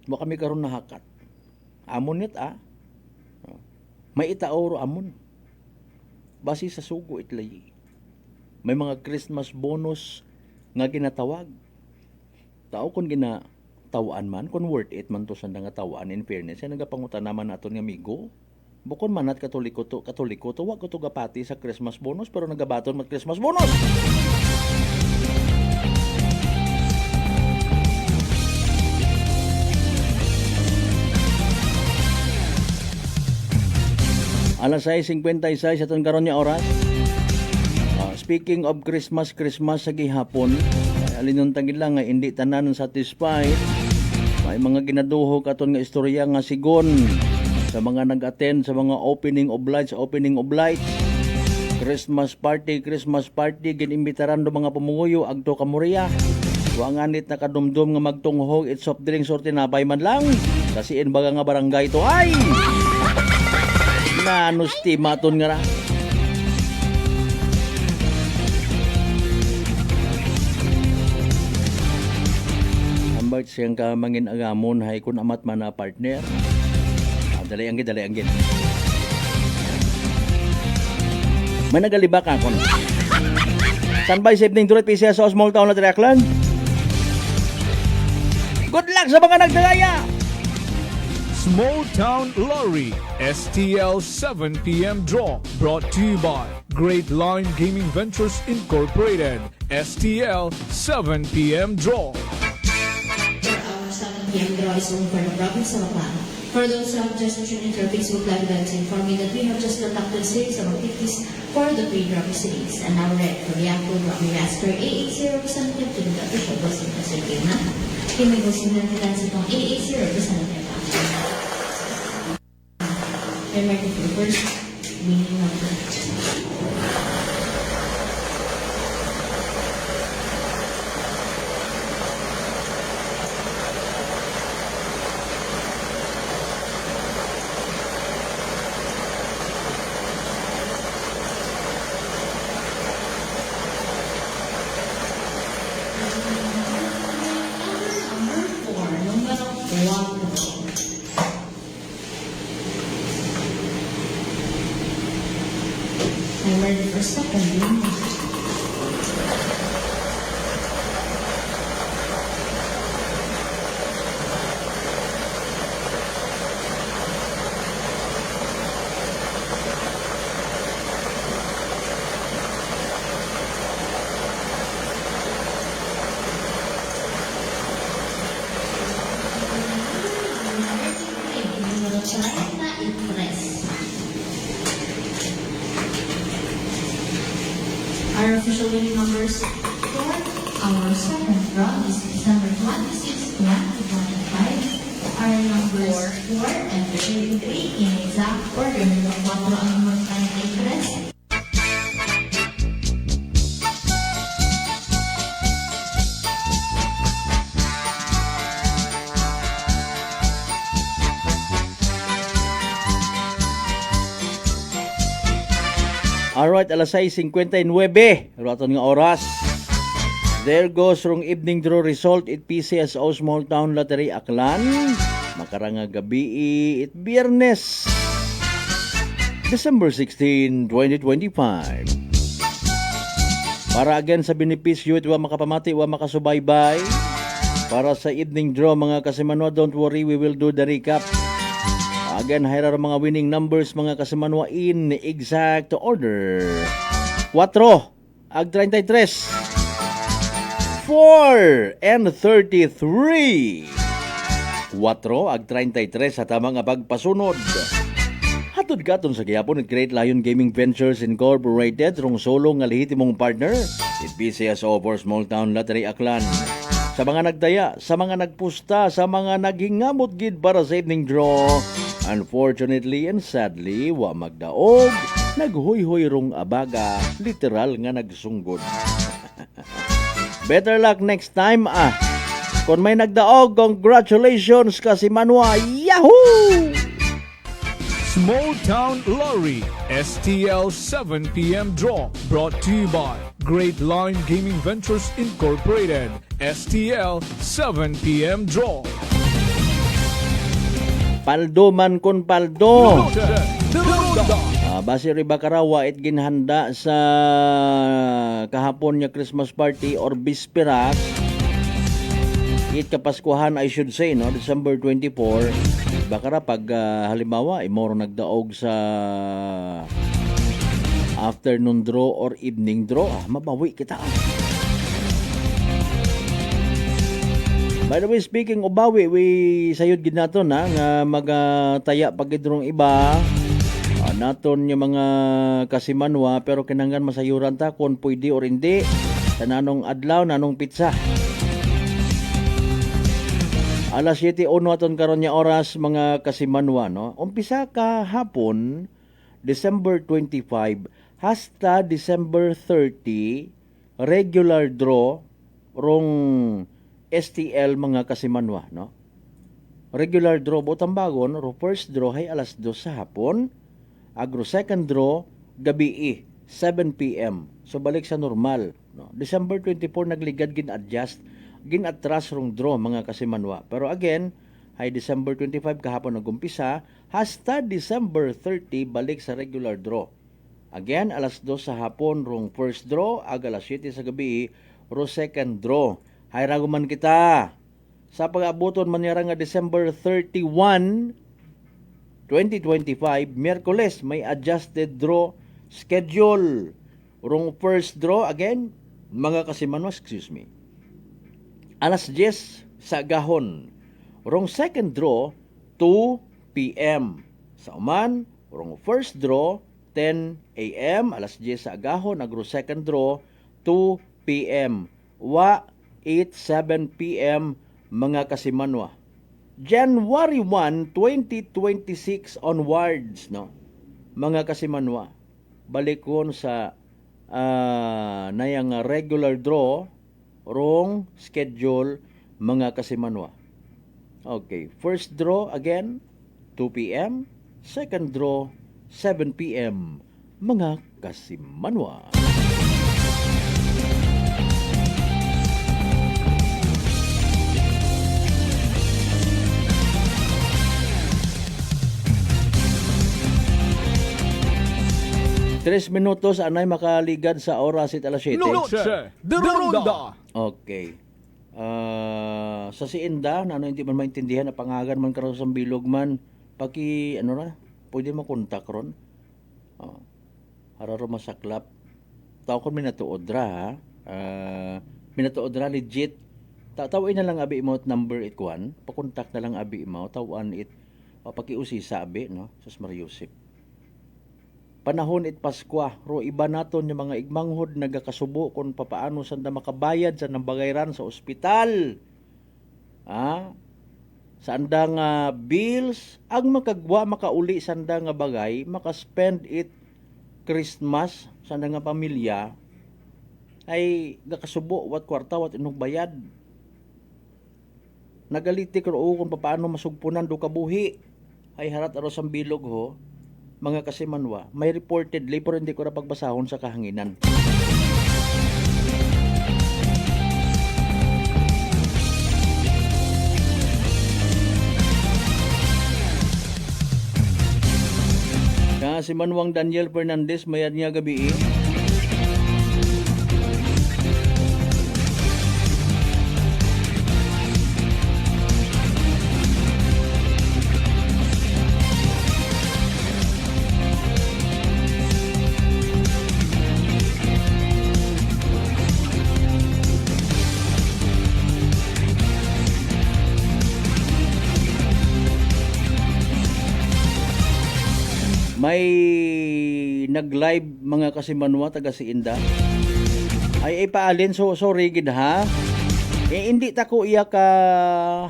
Wa kami karon na hakat. Amon it may itaoro amon. Basi sa sugo itlay. May mga Christmas bonus nga ginatawag. Tao kung ginatawaan man, kung worth it man to sa nga tawaan, in fairness, ay nagapangutan naman nato ng amigo. Bukon man at katoliko to, wag ko to gapati sa Christmas bonus, pero nagabaton mat Christmas bonus. Alas 6:56 atong karon nga oras. Speaking of Christmas sa gihapon, alinuntang lang nga hindi tanan satisfied. May mga ginaduhog aton nga istorya nga sigon sa mga nag-attend sa mga opening of lights. Christmas party ginimbitaran do mga pamunguyo agto ka Moria. Wa nganit nakadumdum nga magtunghog it soft drinks or tinapay man lang. Kasi baga nga barangay to ay nanusti maton nga ra. Ambay siyang kamangin agamon hay kun amat man na partner. Dali anggid. May nagalibak akon. Standby sa evening durat PCS sa small town na Traklan. Good luck sa mga nagdagaya! Small Town Lottery STL 7 p.m. draw brought to you by Great Line Gaming Ventures Incorporated. STL 7 p.m. draw. Our 7 p.m. draw is only for the province of Aklan. For those who have just tuned into our Facebook Live events, inform me that we have just conducted a series of activities for the pre-draw proceedings. And now we're ready for the Apple Rocky Master A80 representative to the official blessing of Sir Gina. Kimi Gosin ng Kitansi pang A80 representative. I'm ready for the first winning number. I'm ready for second winning. Our official winning numbers for our second draw is December 26, 2025. Our numbers 4 and 33 in exact order. Mga ang mga interest. Alright, alas 6:59. Raton nga oras. There goes rong evening draw result it PCSO Small Town Lottery Aklan. Makaranga gabi it Biyernes, December 16, 2025. Para again sa benepisyo it wa makapamati, wa makasubaybay. Para sa evening draw mga kasimano, don't worry, we will do the recap. Again, hirar mga winning numbers mga kasimanwa in exact order. 4 ag 33. 4 and 33. 4 ag 33 sa tamang pagpasunod. Hatod katon sa gihapon at Great Lion Gaming Ventures Incorporated rong solo nga lehitimong partner it PCSO for Small Town Lottery Aklan. Sa mga nagdaya, sa mga nagpusta, sa mga naghingamot gid para sa evening draw, Unfortunately and sadly, wa magdaog, naghuy-huy rong abaga, literal nga nagsunggod. Better luck next time Kung may nagdaog, congratulations kasi Manwa. Yahoo! Small Town Lottery STL 7 p.m. draw brought to you by Great Line Gaming Ventures Incorporated. STL 7 p.m. draw. Paldo man kon paldo. Base riba karawa it ginhanda sa kahapon niya Christmas party or bisperas. It kapaskuhan I should say no, December 24. Bakara pag halimbawa imoro nagdaog sa afternoon draw or evening draw, mabawi kita. By the way, speaking of bawi, we sayod gid naton nga magataya pagidrong iba. Naton yung mga kasimanwa pero kinanglan masayuran ta kung pwede or hindi. Sa nanong adlaw, nanong pizza. Alas 7:01 aton karon nya oras mga kasimanwa no. Umpisa ka hapon December 25 hasta December 30 regular draw rong STL mga kasimanwa no. Regular draw butang bagon ro first draw hay alas 2 sa hapon, agro second draw gabi 7 PM. So balik sa normal no. December 24 nagligad gin-adjust ginatras rong draw mga kasimanwa. Pero again, ay December 25 kahapon nagumpisa, hasta December 30 balik sa regular draw. Again, alas 2 sa hapon rong first draw, alas 7 sa gabi ro second draw. Hay raguman kita. Sa pag-abuton man nga December 31, 2025, Miyerkules may adjusted draw schedule. Rong first draw again, mga kasimanwa, excuse me. Alas 10 sa gahon. Rong second draw, 2 p.m. Sa uman, rong first draw, 10 a.m. Alas 10 sa agahon, agro second draw, 2 p.m. Wa 7 p.m. mga kasimanwa. January 1, 2026 onwards, no? Mga kasimanwa, balikon sa nayang regular draw, wrong schedule mga kasimanwa. Okay, first draw again 2 p.m., second draw 7 p.m. mga kasimanwa. Tres minutos anay makaligad sa oras it alas 7. Okay. Sa Siinda, na hindi man maintindihan na pangagan man karon sa bilog man, paki ano na, pwede mo kontak ron. Hararo masaklap. Tao kon minatuodra ha. Minatuodra legit. Tawin na lang abi mo number it kuan, pakontak na lang abi mo, tawan it pakiusi sa abi no, sus Mariusip. Panahon it Paskwa, ro iba naton yung mga igmanghod nagakasubo kung papaano sanda makabayad sa nambagayran sa ospital. Sanda nga bills, ang makagwa makauli sanda nga bagay, makaspend it Christmas sanda nga pamilya, ay gakasubo wat kwarta wat inog bayad. Nagaliti ko kung papaano masugpunan do kabuhi. Ay harat aros ang bilog ho. Mga kasimanwa, may reportedly pero hindi ko na pagbasahon sa kahanginan. Kasimanwang Daniel Fernandez, mayad niya gabi may nag-live mga kasimanwa taga Siinda. Ay paalin so sorry gid ha. Hindi ta ko iya ka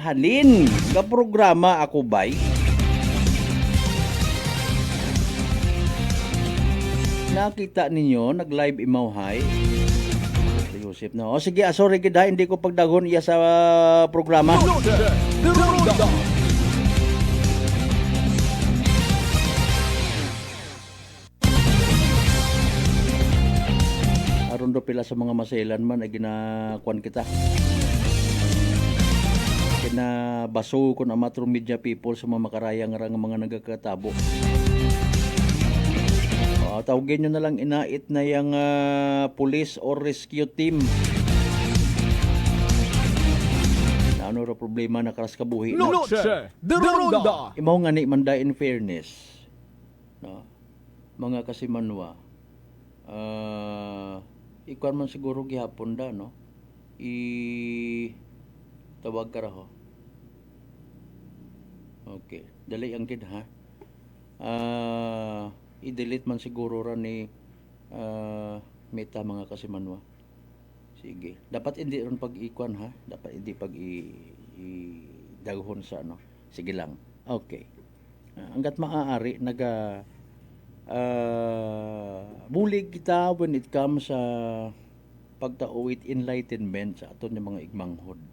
halin ka programa ako bay. Nakita ninyo, nag-live imawhay. Yusip na. O sige, sorry gid hindi ko pagdagon iya sa programa. Aron do pila sa mga maselan man ay ginakuan kita. Kinabaso ko na matro media people sa mga makarayang nga mga nagakatabo. Tawagin nyo na lang inait na yung police or rescue team. Na ano ra problema na karas kabuhi. Noche de Ronda. Imaw nga ni manda in fairness. No? Mga kasimanwa. Ikuan man siguro gihapon da, no? Tawag ka raho. Okay. Dali ang kid, ha? I-delete man siguro ra ni Meta mga kasimanwa. Sige. Dapat hindi ron pag-ikuan, ha? Dapat hindi pag-daghon sa ano. Sige lang. Okay. Hanggat maaari bulig kita when it comes sa pagtao with enlightenment sa aton ng mga igmanghod.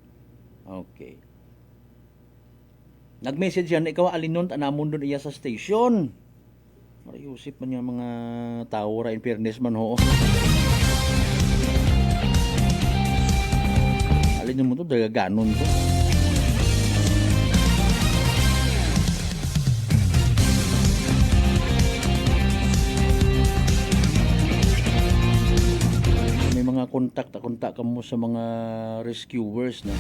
Okay. Nag-message yan, ikaw alinon tanamon doon iya sa station. Mariusip man yung mga tao ra in fairness man ho. Alin mo to, dagaganon to. May mga kontak ka mo sa mga rescuers na.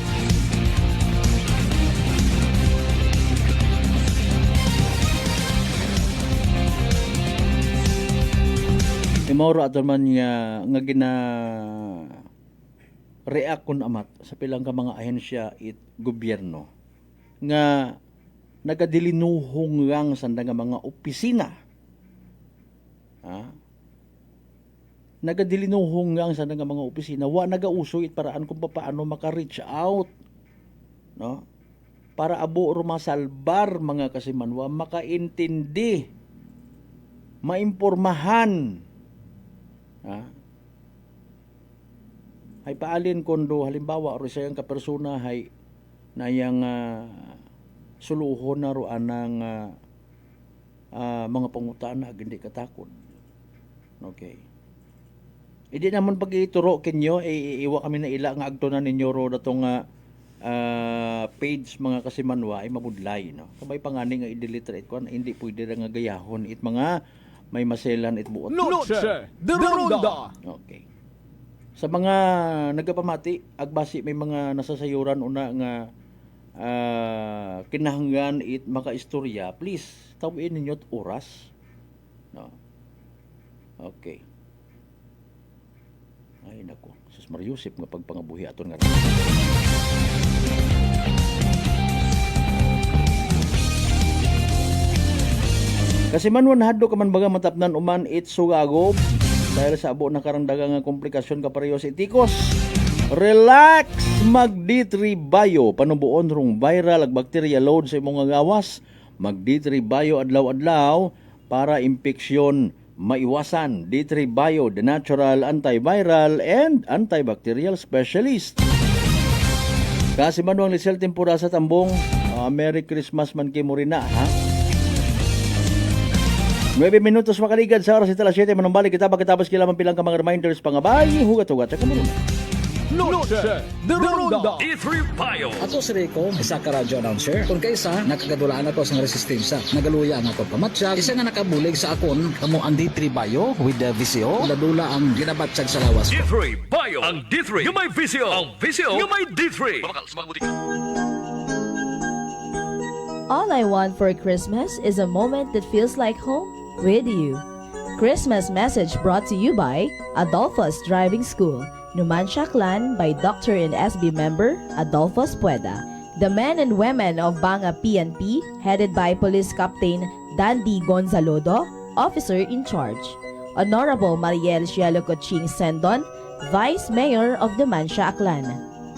Mauro ato man nga react kun amat sa pilang ka mga ahensya it gobyerno nga nagadilinuhong lang sanda nga mga opisina. Nagadilinuhong lang sanda nga mga opisina wa nagauso it paraan kung paano maka-reach out, no? Para abo or masalbar mga kasimanwa, makaintindi, maimpormahan. Hay paalin kondo halimbawa ro sayang ka persona hay nayang suluhon na ro anang mga pangutaan na hindi katakod. Okay. Hindi naman pag ituro kinyo iwa kami na ila nga agtunan ninyo ro datong page mga kasimanwa ay mabudlay, no. Kabay pangani nga i-delete kon hindi pwede ra nga gayahon it mga may maselan it buot. Noche de Ronda. Okay. Sa mga nagapamati, agbasi may mga nasasayuran una nga kinahanglan it makaistorya, please tawin ninyo at oras. No. Okay. Ay nako, sus Mariusip nga pagpangabuhi aton nga. Kasi man haddo ka man baga matapnan uman it sugagob dahil sa abo na karangdagang komplikasyon kapareho sa itikos. Relax, mag D3 Bio panubuon rong viral ag bacteria load sa imong gawas. Mag D3 Bio adlaw-adlaw para impeksyon maiwasan. D3 Bio, the natural antiviral and antibacterial specialist. Kasi man ang Lisel tempura sa tambong, Merry Christmas man kay mo rin na, ha? 9 minutos makaligad sa oras ito alas 7 manumbalik kita pagkatapos kailangan pilang ka mga reminders pangabay hugat-hugat sa kamaruna. Noche de Ronda. D3 Bio. Ako si Rico, isa ka radio announcer. Kung kaysa, nakagadulaan ako sa resistensya. Nagaluya ang ako pamatsyag. Isa nga nakabulig sa akon, kamo ang D3 Bio with the VCO. Ladula ang ginabatsag sa lawas ko. D3 Bio. Ang D3 yung may VCO. Ang VCO yung may D3. All I want for Christmas is a moment that feels like home with you. Christmas message brought to you by Adolphus Driving School, Numancia Clan by Dr. and SB member Adolphus Pueda. The men and women of Banga PNP, headed by Police Captain Dandy Gonzalodo, officer in charge. Honorable Mariel Cielo Coching Sendon, Vice Mayor of Numancia Clan.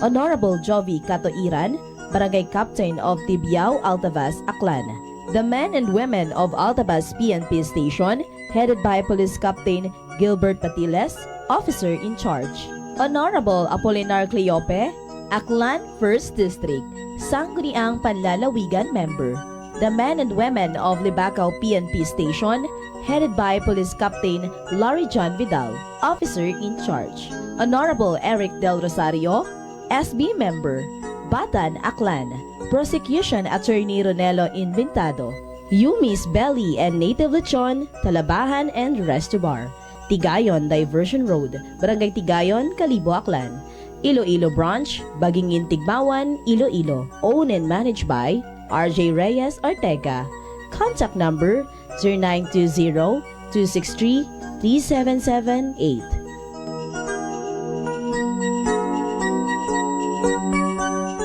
Honorable Jovi Catoiran, Barangay Captain of Tibiao, Altavas, Aklan. The men and women of Altabas PNP Station, headed by Police Captain Gilbert Patiles, Officer in Charge. Honorable Apolinar Cleope, Aklan 1st District, Sangguniang Panlalawigan Member. The men and women of Libacao PNP Station, headed by Police Captain Larry John Vidal, Officer in Charge. Honorable Eric Del Rosario, SB Member. Batan, Aklan, Prosecution Attorney Ronelo Inventado. Yumis Belly and Native Lechon, Talabahan and Restobar. Tigayon Diversion Road, Barangay Tigayon, Kalibo, Aklan. Iloilo Branch, Bagingin Tigmawan, Iloilo. Owned and managed by RJ Reyes Ortega. Contact number 0920-263-3778.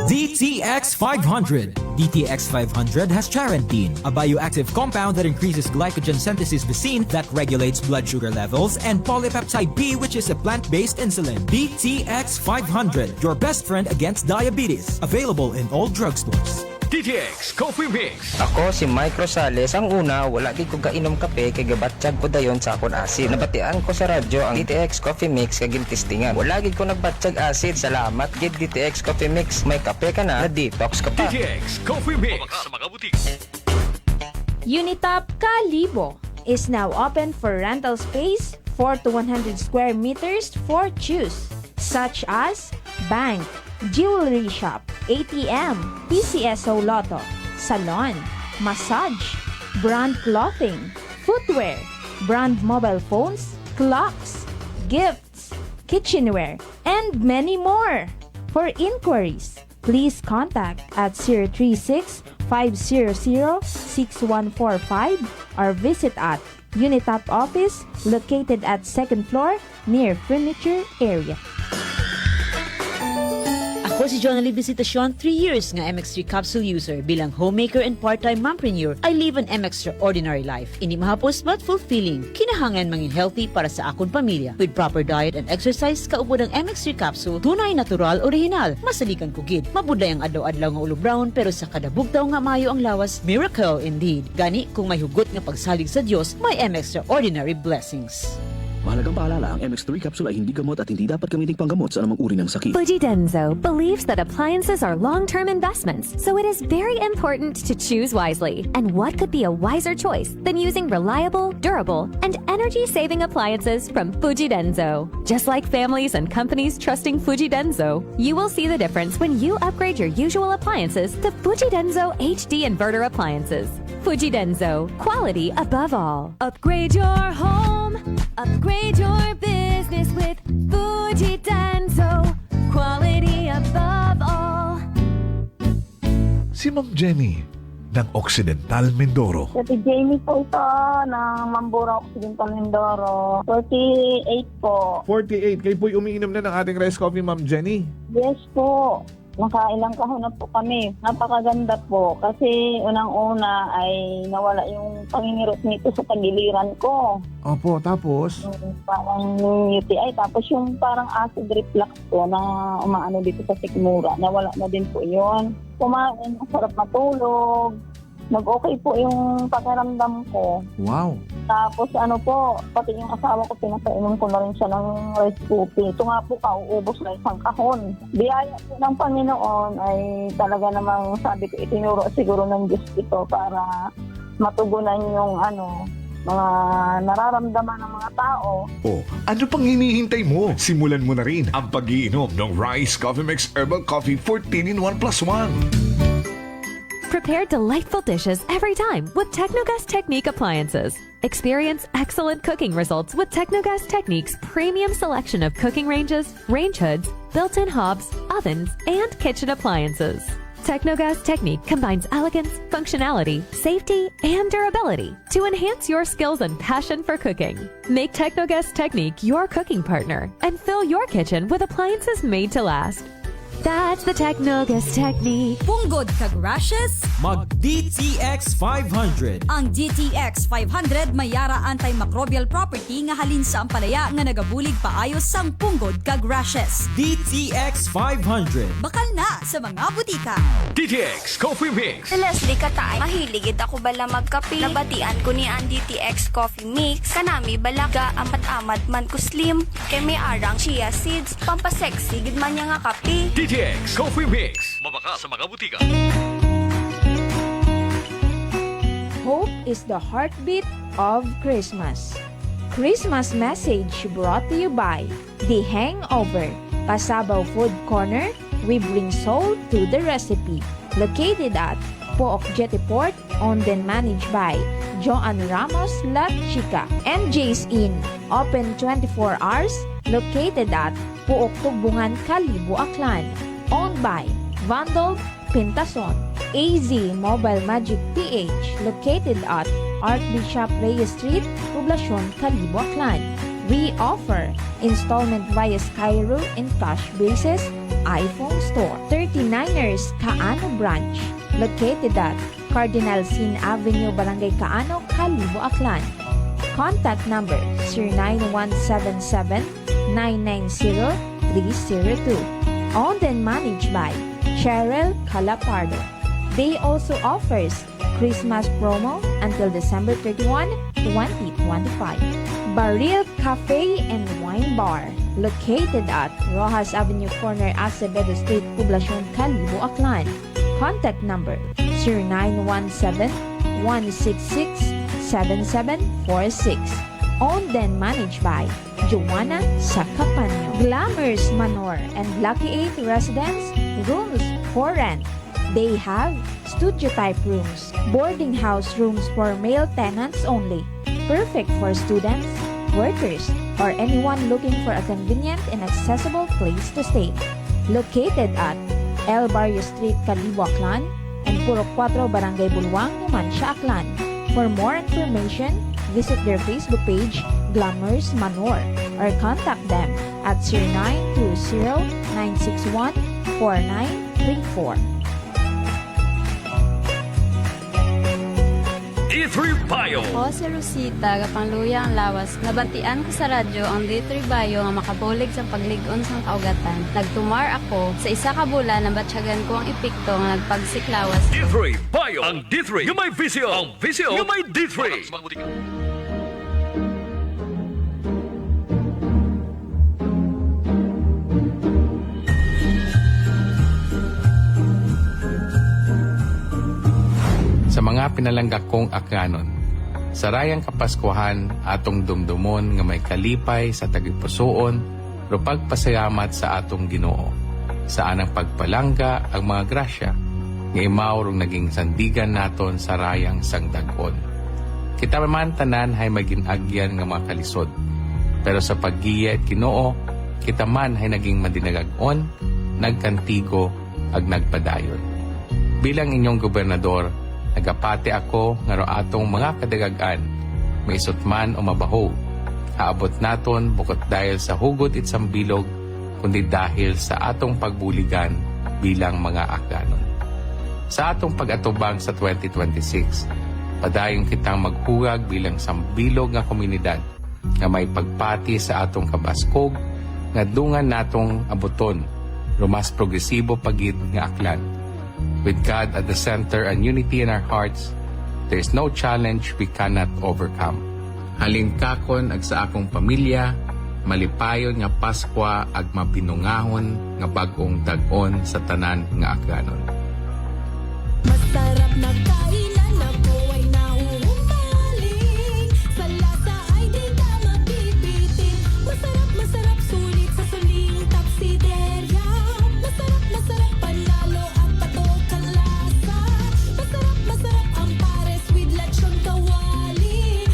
DTX 500. DTX 500 has charantine, a bioactive compound that increases glycogen synthesis Vicine that regulates blood sugar levels, and polypeptide B, which is a plant-based insulin. DTX 500, your best friend against diabetes. Available in all drugstores. DTX Coffee Mix. Ako si Mike Rosales. Ang una, wala di ko kainom kape kay gabatsyag ko dayon sa akon acid. Nabatian ko sa radyo ang DTX Coffee Mix kay gintistingan. Wala gid ko nagbatsyag acid. Salamat gid DTX Coffee Mix. May kape ka na detox ka pa. DTX Coffee Mix. Sa mga butik. Unitop Kalibo is now open for rental space 4 to 100 square meters for choose, such as bank, jewelry shop, ATM, PCSO Lotto, salon, massage, brand clothing, footwear, brand mobile phones, clocks, gifts, kitchenware, and many more. For inquiries, please contact at 036-500-6145 or visit at Unitop office located at 2nd floor near furniture area. Ako si Jonalyn Visitacion, 3 years nga MX3 capsule user. Bilang homemaker and part-time mompreneur, I live an extraordinary life. Hindi mahapos but fulfilling. Kinahangan mangin healthy para sa akong pamilya. With proper diet and exercise, kaupod ang MX3 capsule, tunay, natural, original. Masalikan ko gid. Mabuday ang adlaw-adlaw nga ulo brown, pero sa kada bugtaw nga mayo ang lawas, miracle indeed. Gani, kung may hugot nga pagsalig sa Dios, may extraordinary blessings. Mahalagang paalala, ang MX3 capsule ay hindi gamot at hindi dapat gamiting panggamot sa anumang uri ng sakit. Fujidenzo believes that appliances are long-term investments, so it is very important to choose wisely. And what could be a wiser choice than using reliable, durable, and energy-saving appliances from Fujidenzo? Just like families and companies trusting Fujidenzo, you will see the difference when you upgrade your usual appliances to Fujidenzo HD inverter appliances. Fujidenzo, quality above all. Upgrade your home, upgrade your business with Fujidenzo, quality above all. Si Ma'am Jenny ng Occidental Mindoro. Si Jamie po ito ng Mambura Occidental Mindoro. 48 po. 48. Kayo po'y umiinom na ng ating rice coffee, Ma'am Jenny. Yes po. Nakailang kahon na po kami. Napakaganda po. Kasi unang-una ay nawala yung panginirot nito sa tagiliran ko. Opo, tapos? Parang UTI. Tapos yung parang acid reflux ko na umaano dito sa sikmura. Nawala na din po yun. Kumain, masarap matulog. Nag-okay po yung pakiramdam ko. Wow. Tapos ano po, pati yung asawa ko, pinapainom ko na rin siya ng rice coffee. Ito nga po, kauubos na isang kahon. Biyaya po ng Panginoon ay talaga namang sabi ko, itinuro siguro ng Diyos ito para matugunan yung mga nararamdaman ng mga tao. Ano pang hinihintay mo? Simulan mo na rin ang pag-iinom ng Rice Coffee Mix Herbal Coffee 14 in 1 plus 1. Prepare delightful dishes every time with Technogas Technique appliances. Experience excellent cooking results with Technogas Technique's premium selection of cooking ranges, range hoods, built-in hobs, ovens, and kitchen appliances. Technogas Technique combines elegance, functionality, safety, and durability to enhance your skills and passion for cooking. Make Technogas Technique your cooking partner and fill your kitchen with appliances made to last. That's the Technogas technique. Punggod kag rashes? Mag DTX 500. Ang DTX 500 may yara antimicrobial property nga halin sa ampalaya nga nagabulig paayos sang punggod kag rashes. DTX 500. Bakal na sa mga butika. DTX Coffee Mix. Si Leslie Katay, mahiligid ako bala magkape. Nabatian ko ni ang DTX Coffee Mix. Kanami balaga amat-amat man ko slim. Kay may arang chia seeds. Pampasexy gid man niya nga kape. DTX Coffee Mix. Mabaka sa mga butika. Hope is the heartbeat of Christmas. Christmas message brought to you by The Hangover, Pasabaw Food Corner. We bring soul to the recipe. Located at Pook Jetty Port, owned and managed by Joan Ramos La Chica. MJ's Inn, open 24 hours. Located at Pook Tugbungan, Kalibo, Aklan. Owned by Vandal Pintason. AZ Mobile Magic PH, located at Archbishop Reyes Street, Poblacion, Kalibo, Aklan. We offer installment via Skyro and cash basis. iPhone Store. 39ers Kaano Branch, located at Cardinal Sin Avenue, Barangay Kaano, Kalibo, Aklan. Contact number 09177-990-302. Owned and managed by Cheryl Calapardo. They also offers Christmas promo until December 31, 2025. Baril Cafe and Wine Bar, located at Rojas Avenue Corner, Acevedo Street, Poblacion, Kalibo, Aklan. Contact number 0917-166-7746. Owned and managed by Joanna Sacapanyo. Glamours Manor and Lucky 8 Residence, rooms for rent. They have studio-type rooms, boarding house rooms for male tenants only, perfect for students, workers, or anyone looking for a convenient and accessible place to stay. Located at El Barrio Street, Kalibo, Aklan, and Purok 4, Barangay Bulwang, Numancia, Aklan. For more information, visit their Facebook page, Glamours Manor, or contact them at 0920-961-4934. D3 Bio. Ako si Rosita, kapangluya ang lawas. Nabatian ko sa radyo ang D3 Bio nga makabulig sa pagligon sang kaugatan. Nagtumar ako sa isa ka bulan na batsyagan ko ang epekto nga nagpagsiklawas. D3 Bio. Ang D3 yung may visyo. Ang visyo yung may D3. Sa mga pinalangga kong akanon, sa rayang kapaskuhan atong dumdumon nga may kalipay sa tagipusoon, ro pagpasayamat sa atong Ginoo. Sa anang pagpalangga ang mga grasya, nga imaw rong naging sandigan naton sa rayang sangdag-on. Kita man tanan hay maginagyan nga mga kalisod, pero sa paggiya at Ginoo, kita man hay naging madinagag-on, nagkantigo, ag nagpadayon. Bilang inyong gobernador, nagapati ako nga atong mga kadagagan, maisot man o mabaho. Haabot naton bukod dahil sa hugot it sambilog, kundi dahil sa atong pagbuligan bilang mga akanon. Sa atong pag-atubang sa 2026, padayon kitang maghugag bilang sambilog nga komunidad nga may pagpati sa atong kabaskog nga dungan natong abuton, rumas progresibo pagid nga aklan. With God at the center and unity in our hearts, there is no challenge we cannot overcome. Halingkakon ag sa akong pamilya, malipayon nga Paskwa ag mapinungahon nga bag-ong dag-on sa tanan nga akganon. Masarap na kainan ako ay nahuhumaling. Sa lasa ay di ka mabibitin. Masarap sulit sa suling tapsiderya. Masarap panalo ang patok ang lasa. Masarap ang pares with lechon kawali.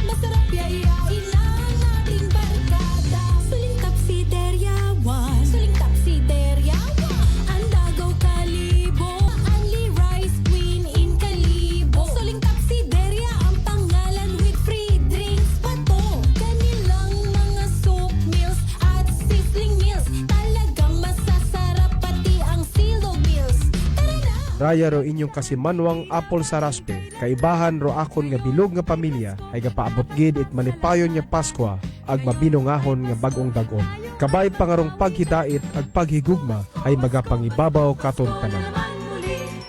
Masarap yayain ang ating barkada. Suling tapsiderya 1. Suling tapsiderya 1. Ang Dagaw Kalibo. Only Rice Queen in Kalibo. Raya ro inyong kasimanwang Apple Saraspe, kaibahan ro akon nga bilog nga pamilya, ay gapaabot gid it malipayon nga Paskwa, ag mabinungahon nga bagong dagon. Kabay pangarong paghidait ag paghigugma, ay magapangibabaw katon tanan.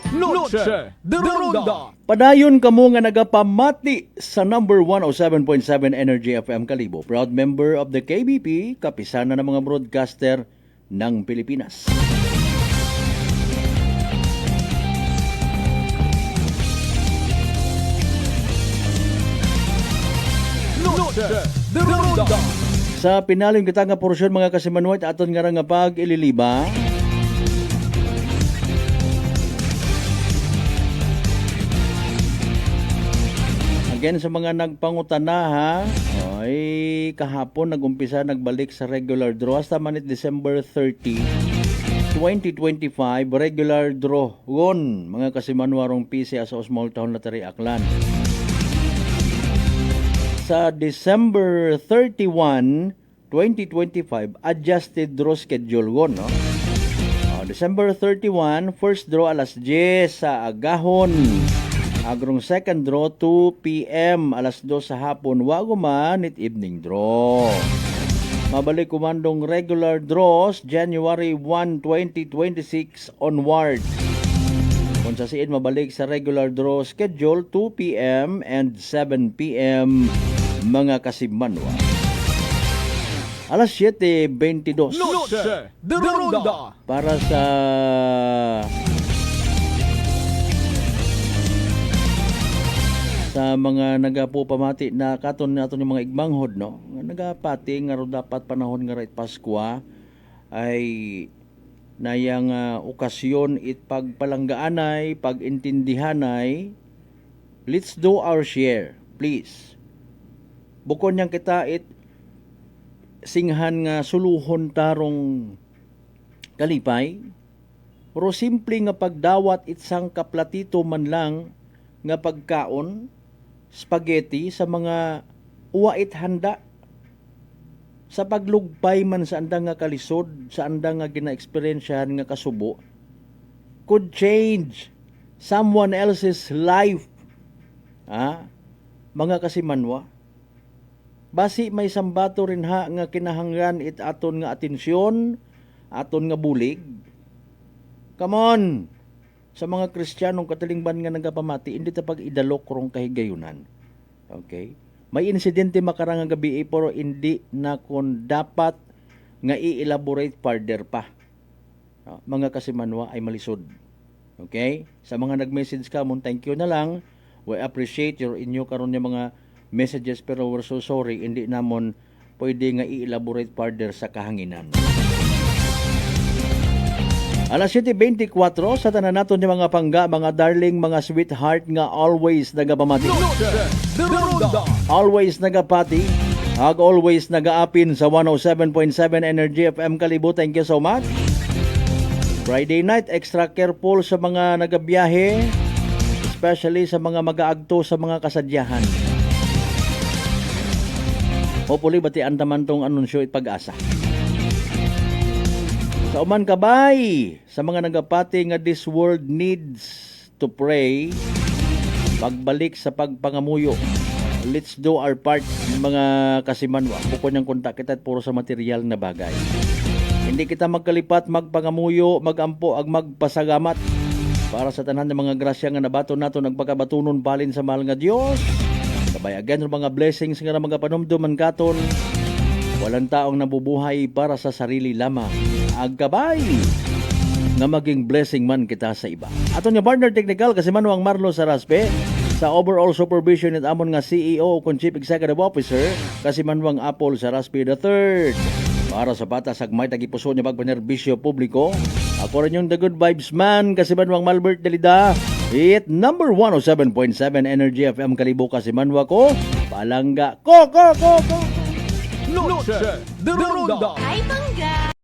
Noche de Ronda. Padayon kamo nga nagapamati sa number 107.7 Energy FM Kalibo. Proud member of the KBP, kapisana ng mga broadcaster ng Pilipinas. Noche de Ronda. Sa pinalim kita nga porsyon mga kasimanwat aton nga nga pag-ililiba. Again sa mga nagpangutana ha, ay kahapon nagumpisa nagbalik sa regular draw hasta manit December 30, 2025 regular draw gon mga kasimanwarong PCA sa Small Town Lottery Aklan. Sa December 31, 2025 adjusted draw schedule gon no. December 31 first draw alas 10 sa agahon. Agrong second draw 2 PM alas 2 sa hapon wago man it evening draw. Mabalik kumandong regular draws January 1, 2026 onward. Kung sa siin mabalik sa regular draw schedule 2 PM and 7 PM mga kasimanwa. Alas 7:22 Noche de Ronda. para sa mga nagapupamati na katon naton yung mga igmanghod no nagapati nga ro dapat panahon nga right Paskwa ay nayang okasyon it pagpalanggaanay pagintindihanay. Let's do our share please. Bukod niyang kita it singhan nga suluhon tarong kalipay pero simple nga pagdawat itsang kaplatito man lang nga pagkaon spaghetti sa mga uwait handa sa paglugpay man sa andang nga kalisod sa andang nga gina-experiensyahan nga kasubo could change someone else's life mga kasimanwa. Basi may sambato rin ha nga kinahanglan it aton nga atensyon aton nga bulig. Come on sa mga Kristiyanong katalingban nga nagapamati, hindi ta pag-idalok rong kahigayunan. Okay? May insidente makarang nga gabi pero hindi na kung dapat nga i-elaborate further pa. Mga kasimanwa ay malisod. Okay? Sa mga nag-message ka mo, thank you na lang. We appreciate your inyo karon yung mga messages pero we're so sorry hindi namon pwede nga i-elaborate further sa kahanginan. Alas 7:24 sa tanan naton yung mga pangga, mga darling, mga sweetheart nga always nagapamati. Always nagapati. Ag always nagaapin sa 107.7 Energy FM Kalibo. Thank you so much. Friday night, extra careful sa mga nagabiyahe, especially sa mga mag-aagto sa mga kasadyahan. Hopefully, batian taman tong anunsyo at pag-asa. Sa uman kabay, sa mga nagapati nga this world needs to pray, pagbalik sa pagpangamuyo. Let's do our part, mga kasimanwa. Bukod niyang kontak kita at puro sa material na bagay. Hindi kita magkalipat, magpangamuyo, magampo, ag magpasagamat para sa tanan ng mga grasya nga nabato nato nagpagabatunon balin sa mahal nga Dios. Kabay again mga blessings nga mga panumduman katon. Walang taong nabubuhay para sa sarili lamang. Agkabay nga maging blessing man kita sa iba. Aton nga partner technical kasi Manuang Marlo Saraspe sa overall supervision at amon nga CEO o Chief Executive Officer kasi Manuang Apple Saraspe III. Para sa patas agmay tagipuso niya pagpanerbisyo publiko. Ako rin yung The Good Vibes Man kasi Manuang Malbert Delida. It number 107.7 Energy FM Kalibo kasi Manwa ko. Palangga ko. Noche de Ronda. Ay, bangga!